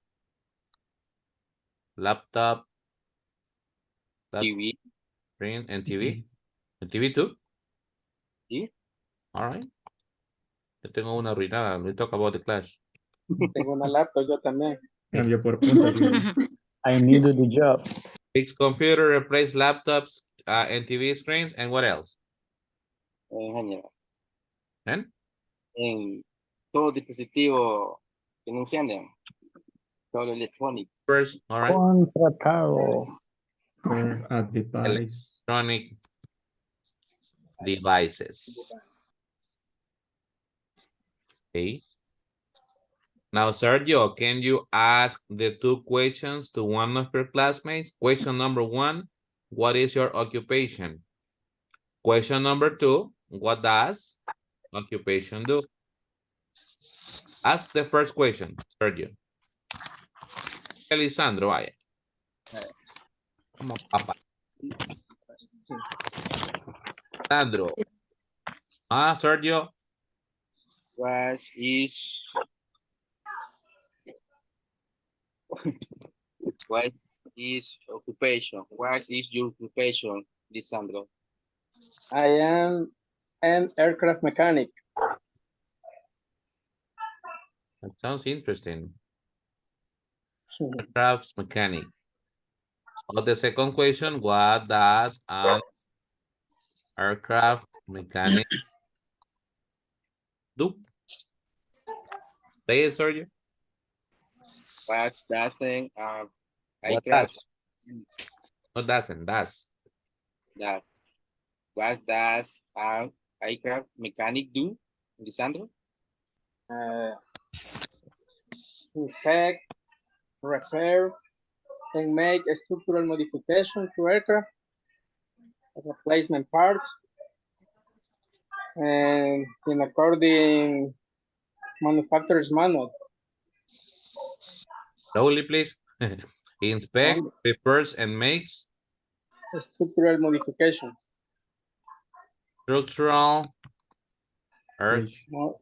S1: laptop,
S16: TV,
S1: screen, and TV. And TV too?
S16: Yeah.
S1: All right. Yo tengo una arruinada. We talk about the class.
S3: Tengo una laptop yo también.
S8: Cambio por punta.
S7: I needed the job.
S1: Fix computer, replace laptops and TV screens, and what else? And?
S16: En todo dispositivo que no encienden. Todo electrónico.
S1: First, all right.
S7: Contratado.
S8: For a device.
S1: Electronic devices. Okay. Now, Sergio, can you ask the two questions to one of your classmates? Question number 1, what is your occupation? Question number 2, what does occupation do? Ask the first question, Sergio. Elisandro, vaya. Vamos, papá. Sandro. Sergio.
S16: What is What is occupation? What is your occupation, Lisandro?
S3: I am an aircraft mechanic.
S1: That sounds interesting. Aircraft mechanic. So the second question, what does an aircraft mechanic do? Say it, Sergio.
S16: What doesn't
S1: What does?
S16: aircraft
S1: No, doesn't. Does.
S16: does? What does an aircraft mechanic do, Lisandro?
S3: Inspect, repair, and make a structural modification to aircraft, replacement parts, and in according manufacturer's manual.
S1: Slowly, please. Inspect, repairs, and makes
S3: Structural modifications.
S1: structural
S3: No,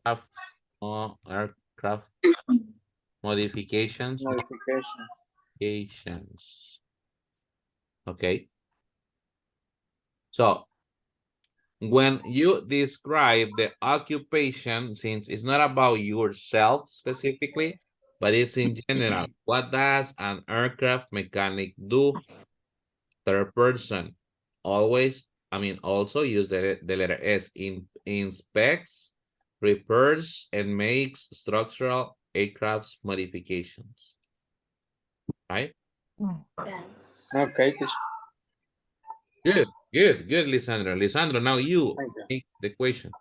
S1: aircraft modifications. Modifications. Okay. So when you describe the occupation, since it's not about yourself specifically, but it's in general, what does an aircraft mechanic do? Third person. Always, also use the letter S. Inspects, repairs, and makes structural aircraft modifications. Right?
S6: Yes.
S3: Okay.
S1: Good, Lisandro. Lisandro, now you make the question.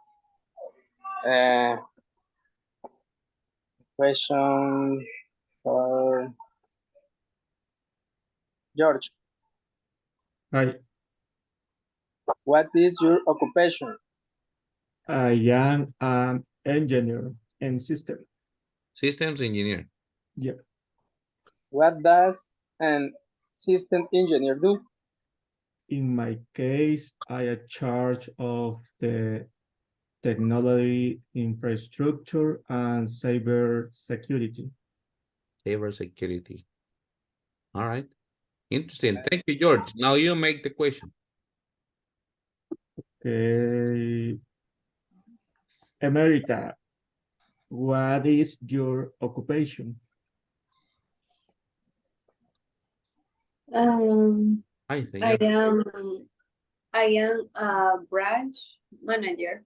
S3: Question for George.
S8: Hi.
S3: What is your occupation?
S8: I am an engineer in system.
S1: Systems engineer.
S8: Yeah.
S3: What does an system engineer do?
S8: In my case, I am charge of the technology infrastructure and cyber security.
S1: Cyber security. All right. Interesting. Thank you, George. Now you make the question.
S8: Okay. Emerita, what is your occupation?
S1: Hi,
S6: I
S1: señor.
S6: am a branch manager.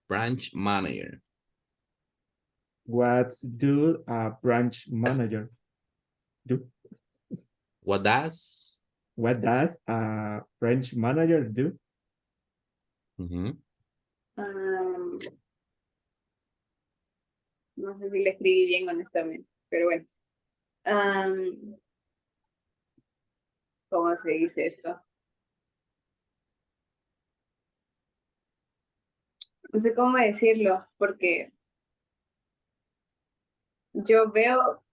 S1: Branch manager.
S8: What do a branch manager do?
S1: What does?
S8: What does a branch manager do?
S6: No sé si le escribí bien, honestamente, pero bueno. ¿Cómo se dice esto? No sé cómo decirlo, porque yo veo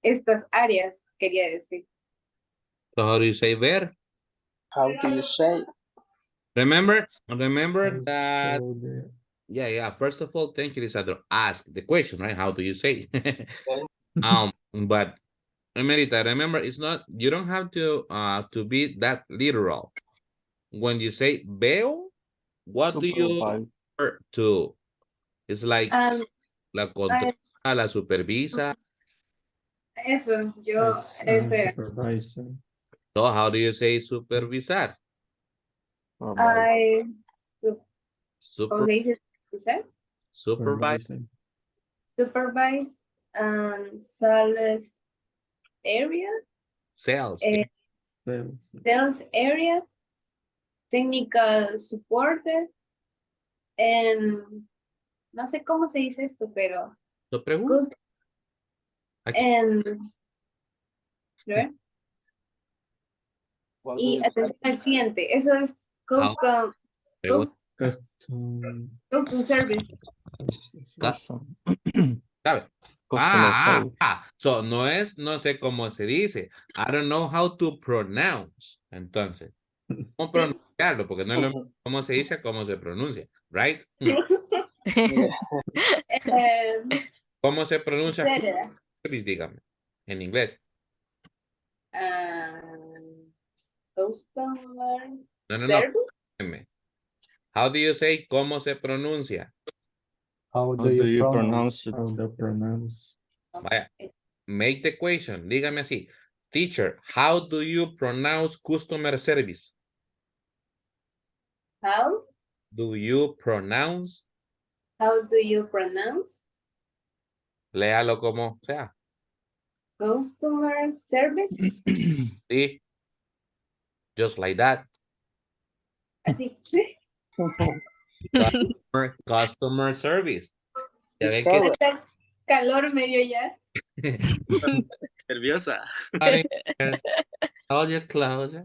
S6: estas áreas, quería decir.
S1: So how do you say ver?
S3: How do you say?
S1: Remember that. Yeah. First of all, thank you, Lisandro. Ask the question, right? How do you say? But Emerita, remember, it's not, you don't have to be that literal. When you say veo, what do you refer to? It's like la controla, la supervisa.
S6: Eso,
S8: supervisor.
S1: So how do you say supervisar?
S6: I
S1: Super, supervise.
S6: supervise sales area.
S1: Sales.
S6: Sales area, technical supporter, and no sé cómo se dice esto, pero
S1: Lo pregunto.
S6: y atención al cliente, eso es custom service.
S1: ¿Sabe? So no es, no sé cómo se dice. I don't know how to pronounce. Entonces, ¿cómo pronunciarlo? Porque no es lo mismo cómo se dice, cómo se pronuncia, right? ¿Cómo se pronuncia? Dígame, en inglés.
S6: Customer
S1: No.
S6: service.
S1: Espérame. How do you say cómo se pronuncia?
S13: How do you pronounce it?
S8: How do you pronounce?
S1: Vaya. Make the question. Dígame así. Teacher, how do you pronounce customer service?
S6: How
S1: Do you pronounce?
S6: do you pronounce
S1: Léalo como sea.
S6: customer service?
S1: Sí. Just like that.
S6: Así.
S1: Customer service. Ya ven que
S6: Está calor medio ya.
S16: Nerviosa.
S1: all your clothes.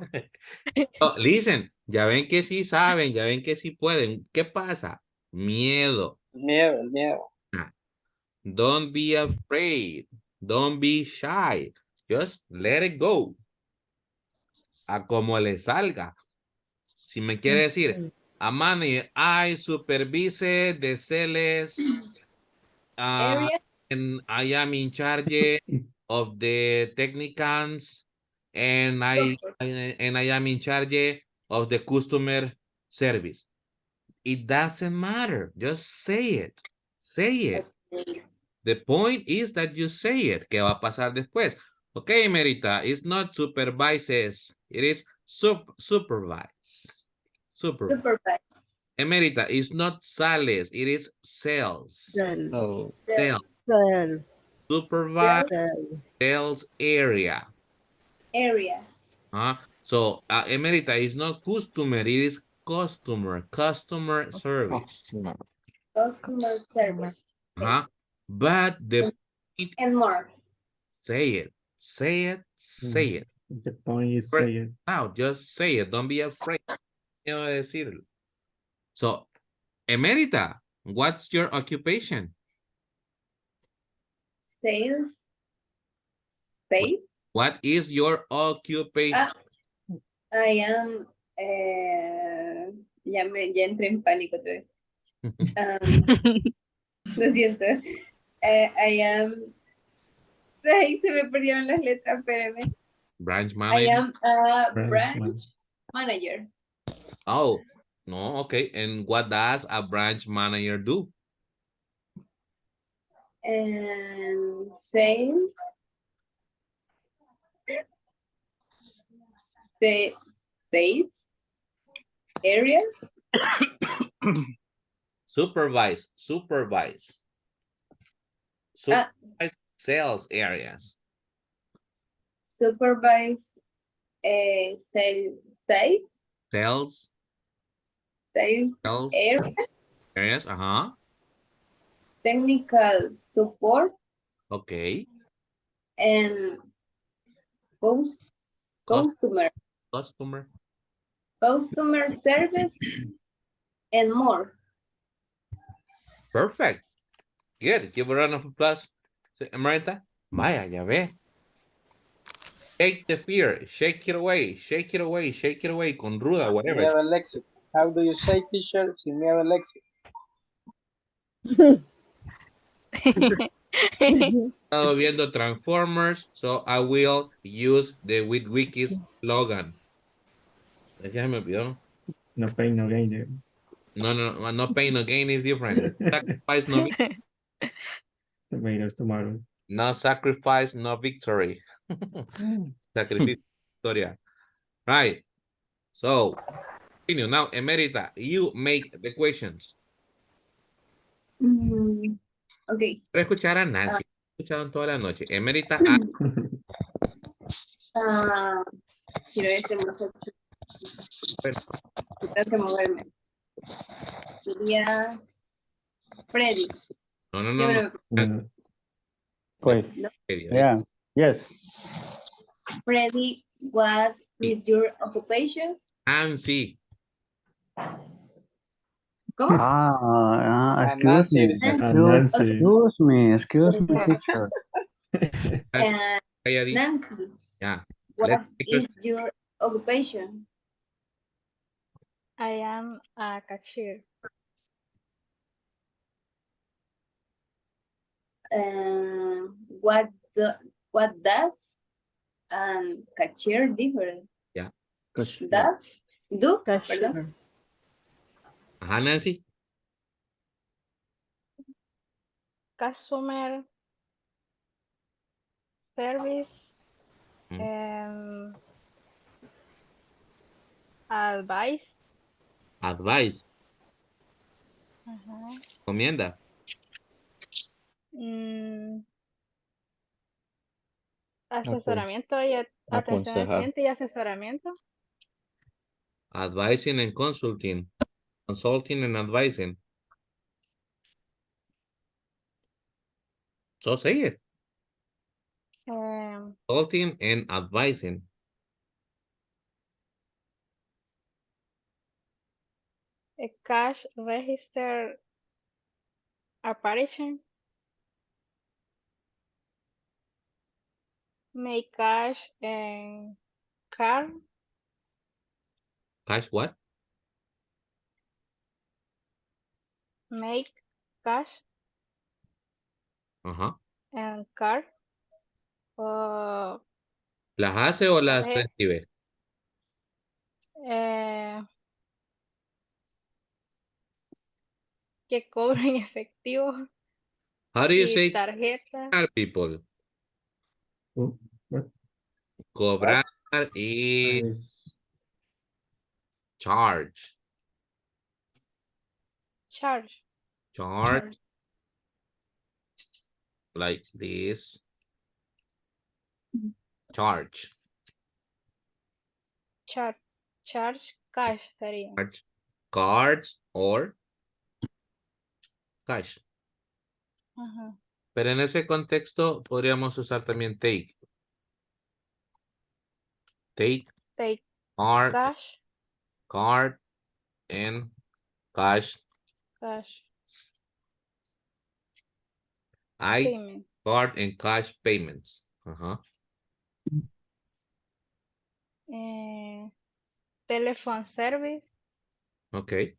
S1: Oh, listen, ya ven que sí saben, ya ven que sí pueden. ¿Qué pasa? Miedo.
S3: Miedo.
S1: Don't be afraid. Don't be shy. Just let it go. A como le salga. Si me quiere decir, a manager, I supervise the sales.
S6: Area.
S1: And I am in charge of the technicians, and I am in charge of the customer service. It doesn't matter. Just say it. Say it. The point is that you say it. ¿Qué va a pasar después? Okay, Merita, it's not supervises. It is supervise.
S6: Supervise.
S1: Emerita, it's not sales. It is sales.
S13: Oh.
S1: Sales.
S14: Cell.
S1: Supervise
S14: Cell.
S1: sales area.
S6: Area.
S1: So Emerita is not customer, it is customer service.
S6: Customer service.
S1: But the
S6: And more.
S1: say it.
S8: The point is say it.
S1: Now just say it. Don't be afraid. Quiero decirlo. So, Emerita, what's your occupation?
S6: Sales. Sales.
S1: What is your occupation?
S6: I am. Ya entré en pánico otra vez. Lo siento. I am. Ay, se me perdieron las letras, espérame.
S1: Branch
S6: I
S1: manager.
S6: am a branch manager.
S1: Oh, no, okay. And what does a branch manager do?
S6: And sales. The sales area.
S1: Supervise sales areas.
S6: Supervise sales
S1: Sales
S6: area.
S1: areas,
S6: Technical support
S1: Okay.
S6: and customer service and more.
S1: Perfect. Good. Give a round of applause to Emerita. Vaya, ya ve. Shake the fear. Shake it away. Shake it away. Shake it away. Con ruda,
S3: Sin
S1: whatever.
S3: miedo al éxito. How do you say, teacher? Sin miedo al éxito.
S1: Estado viendo Transformers, so I will use the WitWiki's slogan. Ya me olvidó.
S8: No pain, no gain.
S1: No pain, no gain is different. Sacrifice, no victory.
S8: Tomatoes.
S1: No sacrifice, no victory. Sacrificio, victoria. Right. So, continue. Now, Emerita, you make the questions.
S6: Okay.
S1: Para escuchar a Nancy. Escucharon toda la noche. Emerita.
S6: Quiero irte mejor. Tengo que moverme. Sería Freddy.
S1: No.
S7: Pues,
S6: No.
S7: yeah, yes.
S6: Freddy, what is your occupation?
S1: Nancy.
S6: ¿Cómo?
S7: Excuse me, teacher.
S6: Nancy,
S1: Yeah.
S6: what is your occupation?
S17: I am a cashier.
S6: What does and cashier different.
S1: Yeah.
S6: That's do,
S14: Cashier.
S6: perdón.
S1: Ajá, Nancy.
S17: Customer service,
S1: Mm.
S17: advice,
S1: Advice.
S17: ajá,
S1: Comienda.
S17: mm,
S2: Acon-
S17: asesoramiento y atención al
S2: aconsejar.
S17: cliente y asesoramiento.
S1: Advising and consulting. Consulting and advising. So say it.
S17: Um,
S1: Consulting and advising.
S17: a cash register operation, make cash and card,
S1: Cash what?
S17: make cash
S1: Ajá.
S17: and card, o
S1: ¿Las hace o las
S17: tarjeta,
S1: escribe?
S17: que cobren efectivo
S1: How do you
S17: y
S1: say
S17: tarjeta,
S1: cobrar, people?
S8: What?
S1: Cobrar y
S8: Nice.
S1: charge.
S17: charge,
S1: Charge. Like this. Charge.
S17: charge cash sería.
S1: Charge. Cards or cash.
S17: Ajá.
S1: Pero en ese contexto podríamos usar también take. Take,
S17: Take
S1: card,
S17: cash,
S1: and cash.
S17: cash
S1: I
S17: payment.
S1: card and cash payments. Ajá.
S17: Telephone service.
S1: Okay.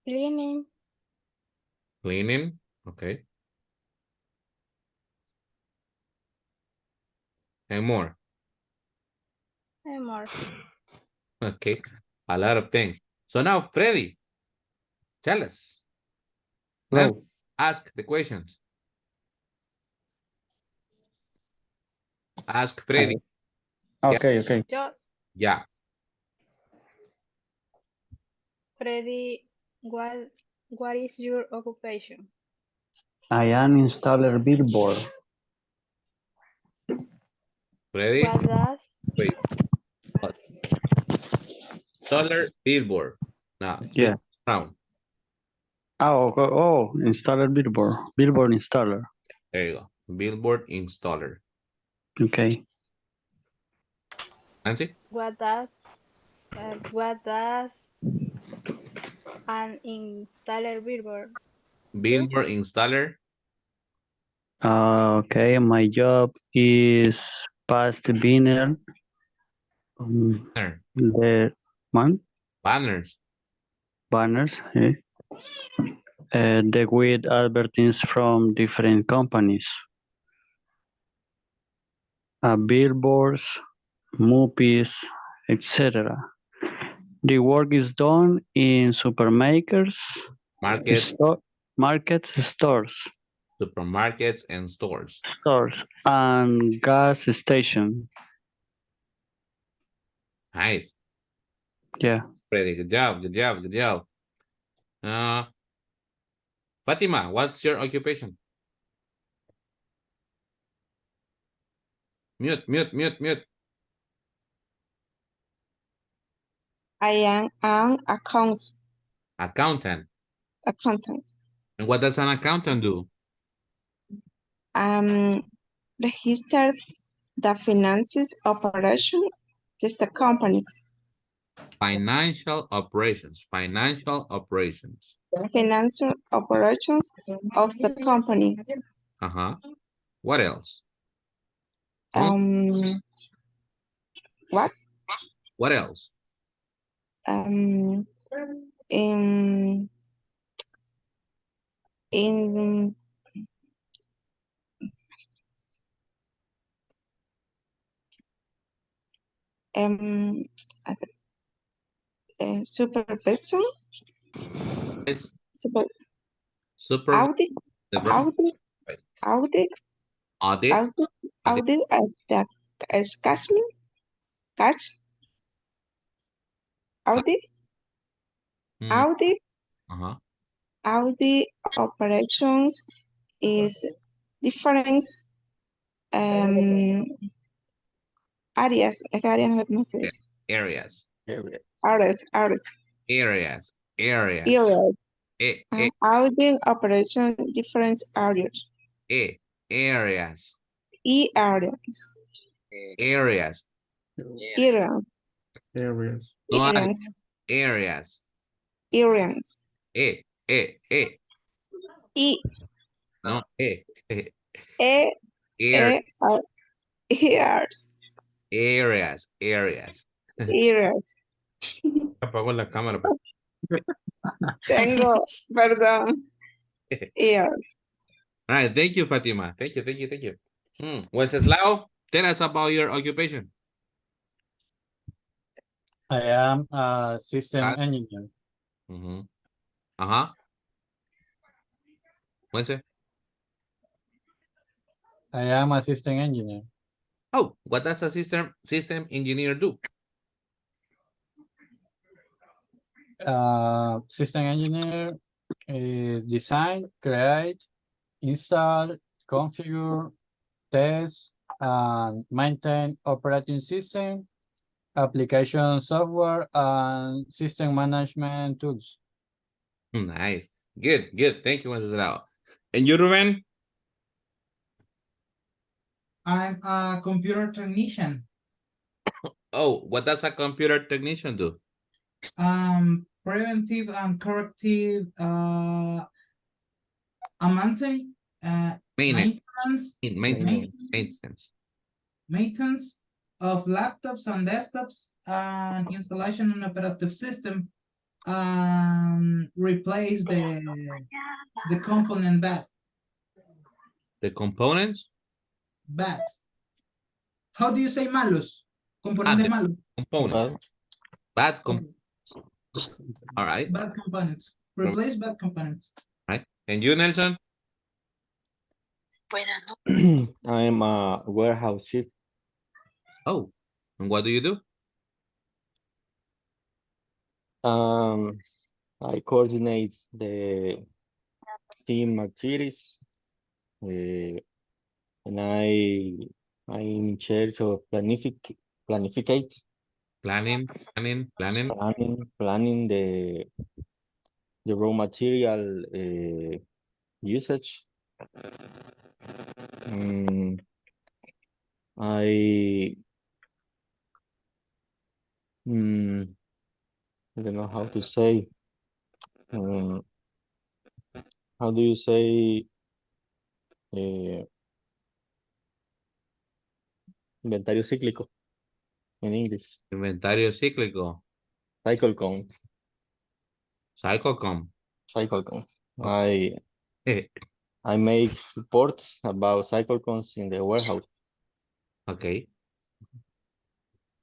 S17: Cleaning.
S1: Cleaning. Okay. And more.
S17: And more.
S1: Okay. A lot of things. So now, Freddy, tell us. Let's
S2: Hello.
S1: ask the questions. Ask Freddy.
S2: Okay, okay.
S17: Yo,
S1: Yeah.
S17: Freddy, what is your occupation?
S2: I am installer billboard.
S1: Freddy.
S17: What does
S1: Wait. Dollar billboard. Now,
S2: Yeah.
S1: round.
S2: Oh, installer billboard. Billboard installer.
S1: There you go. Billboard installer.
S2: Okay.
S1: Nancy?
S17: what does an installer billboard do?
S1: Billboard installer.
S2: Okay, my job is pass the banner. The one
S1: Banners.
S2: banners. The with advertisements from different companies. Billboards, movies, etc. The work is done in supermarkets,
S1: Market.
S2: market stores,
S1: Supermarkets and stores.
S2: and gas station.
S1: Nice.
S2: Yeah.
S1: Freddy, good job, good job, good job. Fatima, what's your occupation? Mute, mute, mute, mute.
S5: I am an
S1: Accountant.
S5: accountant.
S1: And what does an accountant do?
S5: Registers the finances operation of the companies.
S1: Financial operations. Financial operations.
S5: Financial operations of the company.
S1: Uh-huh. What else?
S5: What?
S1: What else?
S5: In in um, supervision,
S1: It's
S5: super,
S1: super
S5: audit, audit, audit,
S1: audit.
S5: audit, audit at the Kashmir, Kash, audit, audit,
S1: Uh-huh.
S5: audit operations is different um, áreas, ¿qué áreas no me sé?
S1: Areas.
S5: Areas, areas,
S1: Areas. Areas.
S5: areas.
S1: E,
S5: Audit operation different areas.
S1: areas.
S5: Areas.
S1: Areas.
S5: Areas.
S8: Areas.
S1: No hay
S5: Areas.
S1: areas.
S5: Areas.
S1: E.
S5: E.
S1: No,
S5: E.
S1: Air.
S5: Areas.
S1: Areas. Areas.
S5: Areas.
S1: Apago la cámara. Pues.
S5: Tengo, perdón. Ears.
S1: All right, thank you, Fatima. Thank you, thank you, thank you. Wenceslao, tell us about your occupation.
S13: I am a system engineer.
S1: Uh-huh. Wednesday.
S13: I am a system engineer.
S1: Oh, what does a system engineer do?
S13: System engineer is design, create, install, configure, test, and maintain operating system, application software, and system management tools.
S1: Nice. Good, good. Thank you, Wenceslao. And you, Ruben?
S10: I'm a computer technician.
S1: Oh, what does a computer technician do?
S10: Preventive and corrective maintenance, maintenance of laptops and desktops, and installation on operative system, replace the component bad.
S1: The components?
S10: Bad. How do you say malos? Componentes malos.
S1: Component. Bad components. All right.
S10: Bad components. Replace bad components.
S1: Right. And you, Nelson?
S2: I'm a warehouse chief.
S1: Oh, and what do you do?
S2: I coordinate the team activities, and I'm in charge of planning the raw material usage. I don't know how to say. How do you say inventario cíclico in English?
S1: Inventario cíclico.
S2: Cycle count.
S1: Cycle count.
S2: Cycle count. I make reports about cycle counts in the warehouse.
S1: Okay.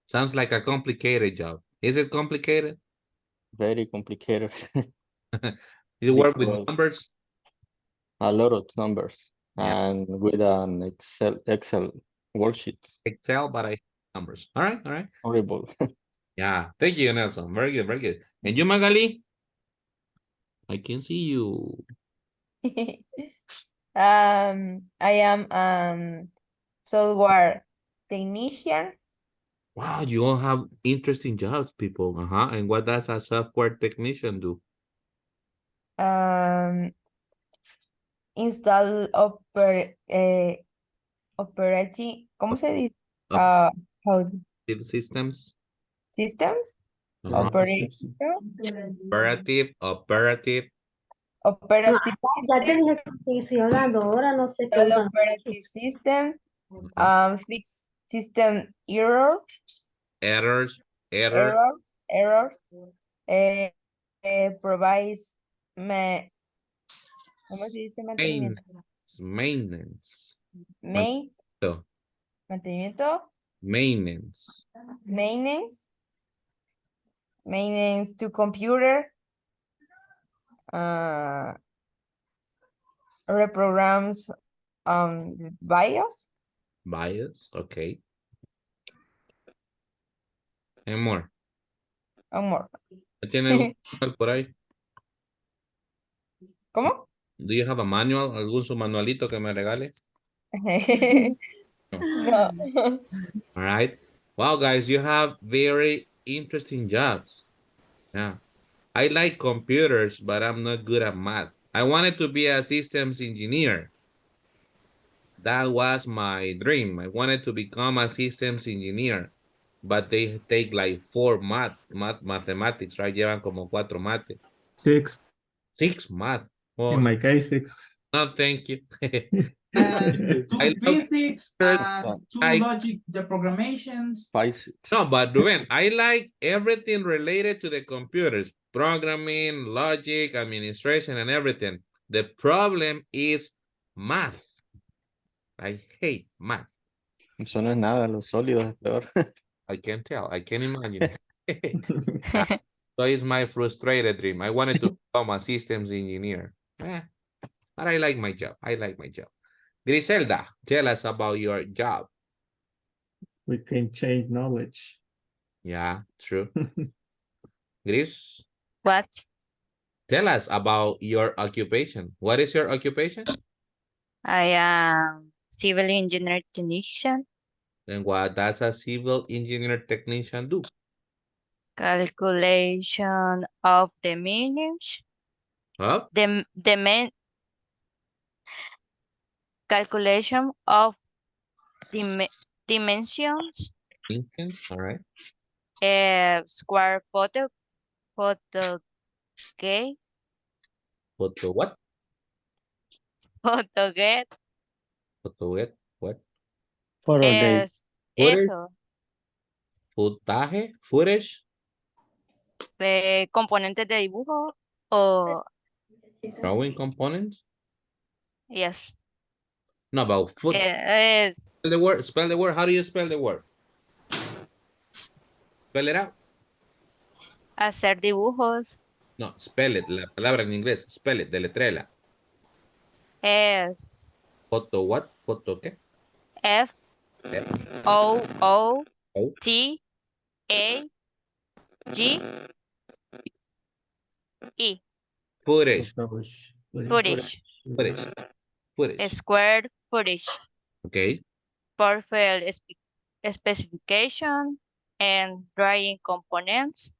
S1: Sounds like a complicated job. Is it complicated?
S2: Very complicated.
S1: You work with numbers?
S2: A lot of numbers.
S1: Yes.
S2: And with an Excel worksheet.
S1: Excel, but I numbers. All right, all right.
S2: Horrible.
S1: Yeah. Thank you, Nelson. Very good, very good. And you, Magali? I can see you.
S4: I am software technician.
S1: Wow, you all have interesting jobs, people. And what does a software technician do?
S4: Install operating, ¿cómo se dice? How
S1: Systems.
S4: systems?
S1: Operative.
S4: Operative
S18: Ya te dije que estoy hablando, ahora no sé qué
S4: install
S18: usan.
S4: operative system, fix system
S1: Errors.
S4: errors, provides
S11: ¿Cómo se dice mantenimiento?
S1: Maintenance.
S11: Main,
S1: So,
S11: mantenimiento,
S1: maintenance.
S11: maintenance, maintenance to computer, reprograms BIOS,
S1: BIOS. Okay. And more.
S11: more.
S1: ¿Tiene algún manual por ahí?
S11: ¿Cómo?
S1: Do you have a manual? ¿Algún su manualito que me regale?
S11: No.
S1: All right. Wow, guys, you have very interesting jobs. Yeah. I like computers, but I'm not good at math. I wanted to be a systems engineer. That was my dream. I wanted to become a systems engineer, but they take like 4 mathematics, right? Llevan como 4 mate.
S8: 6.
S1: 6 math. Oh,
S8: In my case, 6.
S1: no, thank you.
S10: And
S1: I
S10: two
S1: love
S10: physics
S1: computers.
S10: and two
S1: I
S10: logic deprogramations.
S2: 5, 6.
S1: No, but Ruben, I like everything related to the computers, programming, logic, administration, and everything. The problem is math. I hate math.
S2: Eso no es nada, los sólidos es peor.
S1: I can tell. I can imagine. So it's my frustrated dream. I wanted to become a systems engineer. But I like my job. I like my job. Griselda, tell us about your job.
S8: We can change knowledge.
S1: Yeah, true. Gris,
S4: What?
S1: tell us about your occupation. What is your occupation?
S4: I am civil engineer technician.
S1: And what does a civil engineer technician do?
S4: Calculation of the minutes.
S1: Huh?
S4: The main calculation of dimensions.
S1: All right.
S4: Square photo gate,
S1: Photo what?
S4: photo gate.
S1: Photo what?
S7: Photo gate.
S4: Es
S1: Footage?
S4: eso.
S1: Footage? Footage?
S4: Componentes de dibujo o
S1: Drawing components?
S4: yes.
S1: No, about foot.
S4: Es
S1: Spell the word. Spell the word. How do you spell the word? Spell it out.
S4: hacer dibujos.
S1: No, spell it. La palabra en inglés. Spell it. Deletréala.
S4: Es
S1: Photo what? Photo qué?
S4: F
S1: F.
S4: O O
S1: O.
S4: T A G E.
S1: Footage.
S4: Footage.
S1: Footage. Footage.
S4: Square footage.
S1: Okay.
S4: Perfect specification and drawing components.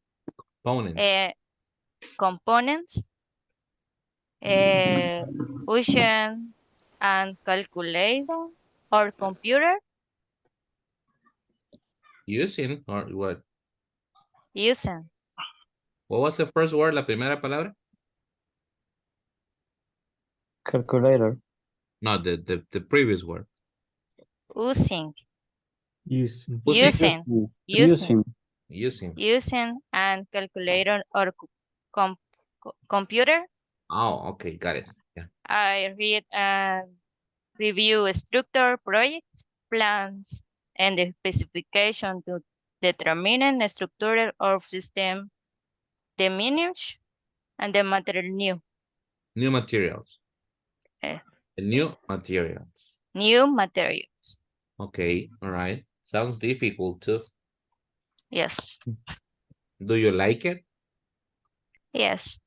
S1: Components.
S4: Components. Ocean and calculator or computer
S1: Using or what?
S4: using
S1: What was the first word? La primera palabra?
S7: Calculator.
S1: No, the previous word.
S4: using
S8: Using.
S4: using and calculator or computer.
S1: Oh, okay, got it. Yeah.
S4: I read and review structure, project plans, and the specification to determine the structure of system, the minutes, and the material new.
S1: New materials.
S4: Eh,
S1: New materials.
S4: New materials.
S1: Okay, all right. Sounds difficult too.
S4: Yes.
S1: Do you like it?
S4: Yes.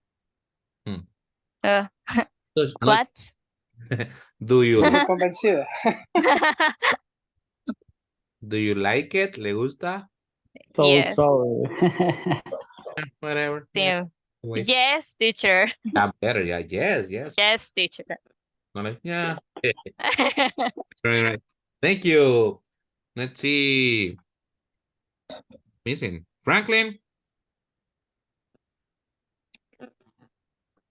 S1: Hmm.
S4: What?
S1: Do you
S3: Muy convencida.
S1: do you like it? ¿Le gusta?
S7: So
S4: Yes.
S7: sorry.
S1: Whatever.
S4: Yeah.
S1: Anyways.
S4: Yes, teacher.
S1: Yeah, better. Yeah. Yes. Yes.
S4: Yes, teacher.
S1: Not like, yeah. Right. Thank you. Let's see. Missing Franklin.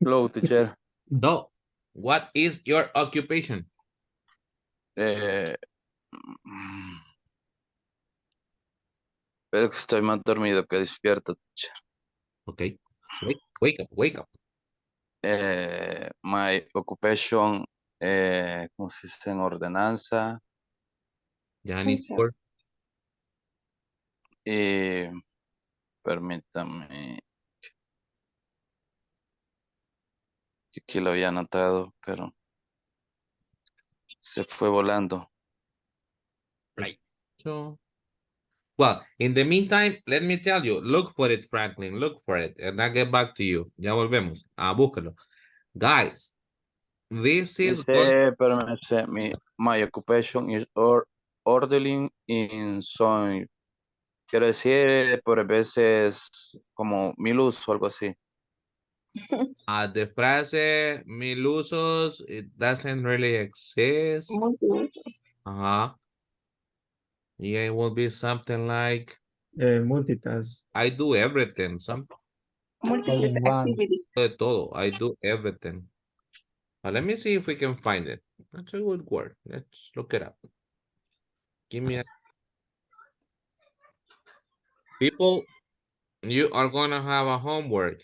S15: Hello, teacher.
S1: So, what is your occupation?
S15: Pero que estoy más dormido que despierto, teacher.
S1: Okay. Wake up. Wake up.
S15: my occupation, ¿cómo se dice? En ordenanza.
S1: Ya ni por.
S15: Permítame, que aquí lo había anotado, pero se fue volando.
S1: Right. So, well, in the meantime, let me tell you, look for it, Franklin, look for it, and I'll get back to you. Ya volvemos. Búscalo. Guys, this is going.
S15: Dice, permítame, my occupation is ordering in some. Quiero decir, por veces, como mil usos o algo así.
S1: The frase mil usos, it doesn't really exist.
S3: Multiusos.
S1: Yeah, it will be something like
S8: Multitask.
S1: I do everything.
S3: Multiple activities.
S1: De todo. I do everything. Let me see if we can find it. That's a good word. Let's look it up. Give me a people. You are gonna have a homework.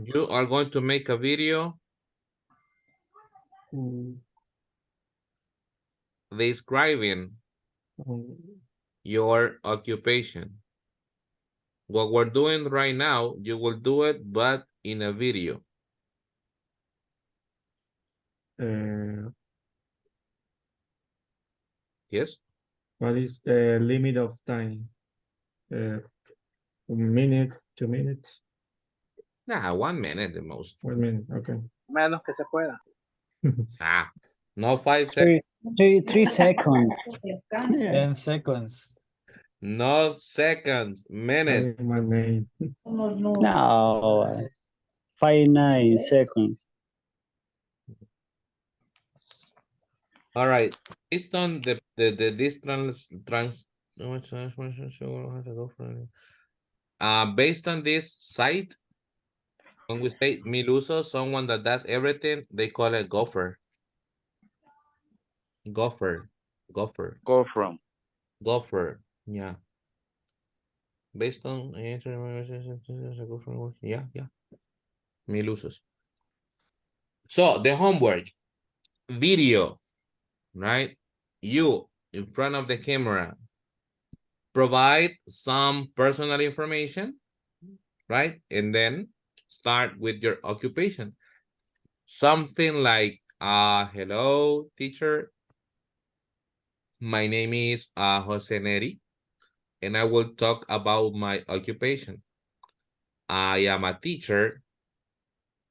S1: You are going to make a video describing your occupation. What we're doing right now, you will do it, but in a video. Yes?
S8: What is the limit of time? A minute, 2 minutes?
S1: Nah, 1 minute the most.
S8: 1 minute, okay.
S3: Menos que se pueda.
S1: No 5 seconds.
S13: 3 seconds. 10 seconds.
S1: No seconds, minute.
S8: My name.
S15: No, 5 seconds.
S1: All right. Based on this based on this site, when we say miluso, someone that does everything, they call it gopher. Gopher.
S15: Go from.
S1: Gopher. Yeah. Based on yeah. Milusos. So the homework video, right? You in front of the camera, provide some personal information, right? And then start with your occupation. Something like, hello, teacher. My name is Jose Neri, and I will talk about my occupation. I am a teacher.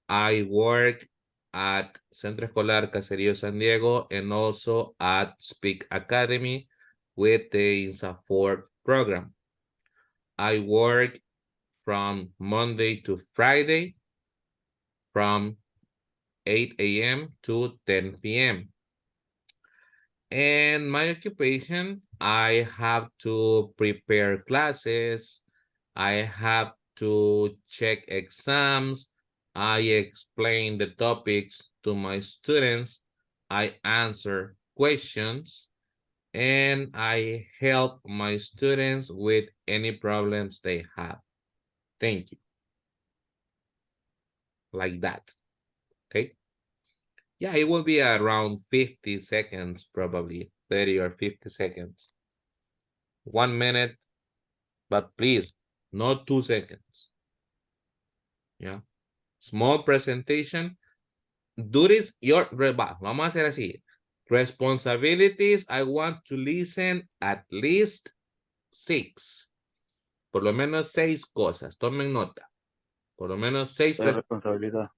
S1: I work at Centro Escolar Caserío San Diego and also at Speak Academy with the INSAFORP program. I work from Monday to Friday from 8 a.m. to 10 p.m. And my occupation, I have to prepare classes. I have to check exams. I explain the topics to my students. I answer questions. And I help my students with any problems they have. Thank you. Like that. Okay. Yeah, it will be around 50 seconds, probably 30 or 50 seconds. 1 minute, but please, not 2 seconds. Yeah. Small presentation. Do this, vamos a hacer así. Responsibilities, I want to listen at least 6. Por lo menos 6 cosas. Tomen nota. Por lo menos 6
S15: responsabilidad.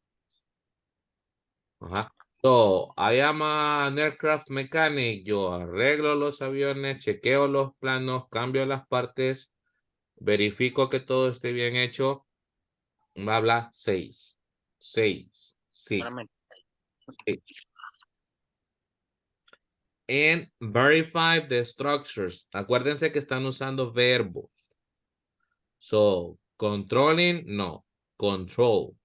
S1: So, I am an aircraft mechanic. Yo arreglo los aviones, chequeo los planos, cambio las partes, verifico que todo esté bien hecho. Bla, bla, 6. 6. Sí. And verify the structures. Acuérdense que están usando verbos. So, controlling, no. Control.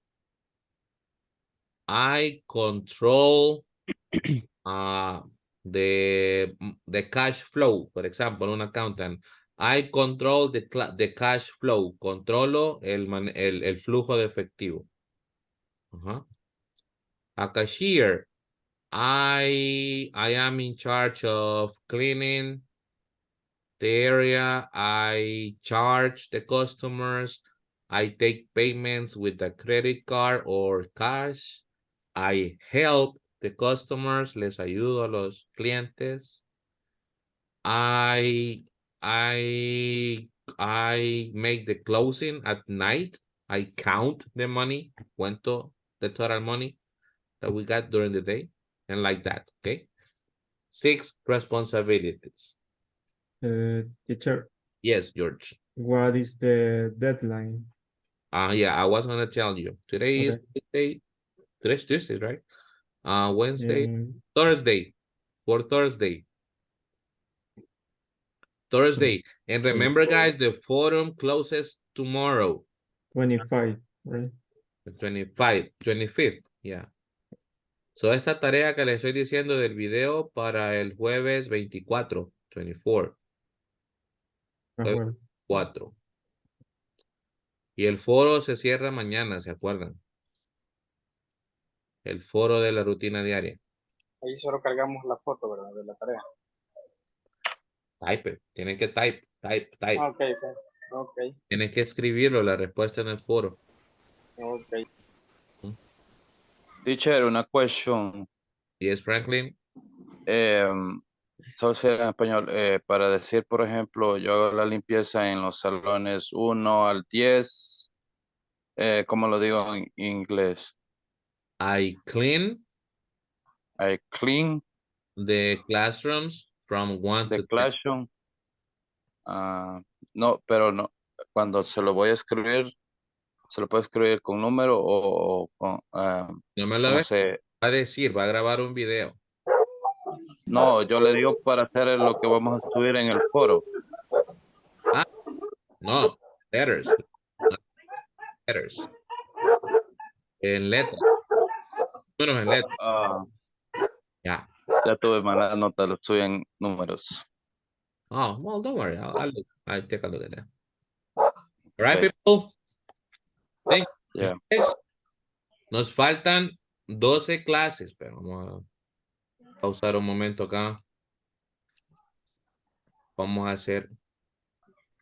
S1: I control the cash flow, for example, un accountant. I control the cash flow. Controlo el flujo de efectivo. A cashier. I am in charge of cleaning the area. I charge the customers. I take payments with a credit card or cash. I help the customers. Les ayudo a los clientes. I make the closing at night. I count the money. Cuento the total money that we got during the day. And like that, okay? 6 responsibilities.
S8: Teacher,
S1: Yes, George.
S8: what is the deadline?
S1: Yeah, I was gonna tell you. Today is Tuesday. Today's Tuesday, right? Wednesday, Thursday. For Thursday. And remember, guys, the forum closes tomorrow.
S8: 25, right?
S1: 25th, yeah. So esta tarea que les estoy diciendo del video para el jueves 24, 24.
S8: Bueno.
S1: 4. Y el foro se cierra mañana, ¿se acuerdan? El foro de la rutina diaria.
S3: Ahí solo cargamos la foto, ¿verdad? De la tarea.
S1: Type, tienen que type.
S3: Ok.
S1: Tienen que escribirlo, la respuesta en el foro.
S3: Ok.
S15: Teacher, una question.
S1: Yes, Franklin.
S15: Solo sea en español, para decir, por ejemplo, yo hago la limpieza en los salones 1 al 10, ¿cómo lo digo en inglés?
S1: I clean the classrooms from 1 to 10.
S15: Classroom. No, pero no, cuando se lo voy a escribir, ¿se lo puedo escribir con número o con,
S1: No me lo
S15: no
S1: va
S15: sé?
S1: a decir, va a grabar un video.
S15: No, yo le digo para hacer lo que vamos a subir en el foro.
S1: No, letters. Letters. En letras. Números en letras. Yeah.
S15: Ya tuve mala nota, lo estoy en números.
S1: Oh, well, don't worry. I'll take a look at that. All right, people. Thank you.
S15: Yeah.
S1: Nos faltan 12 clases, pero vamos a pausar un momento acá. Vamos a hacer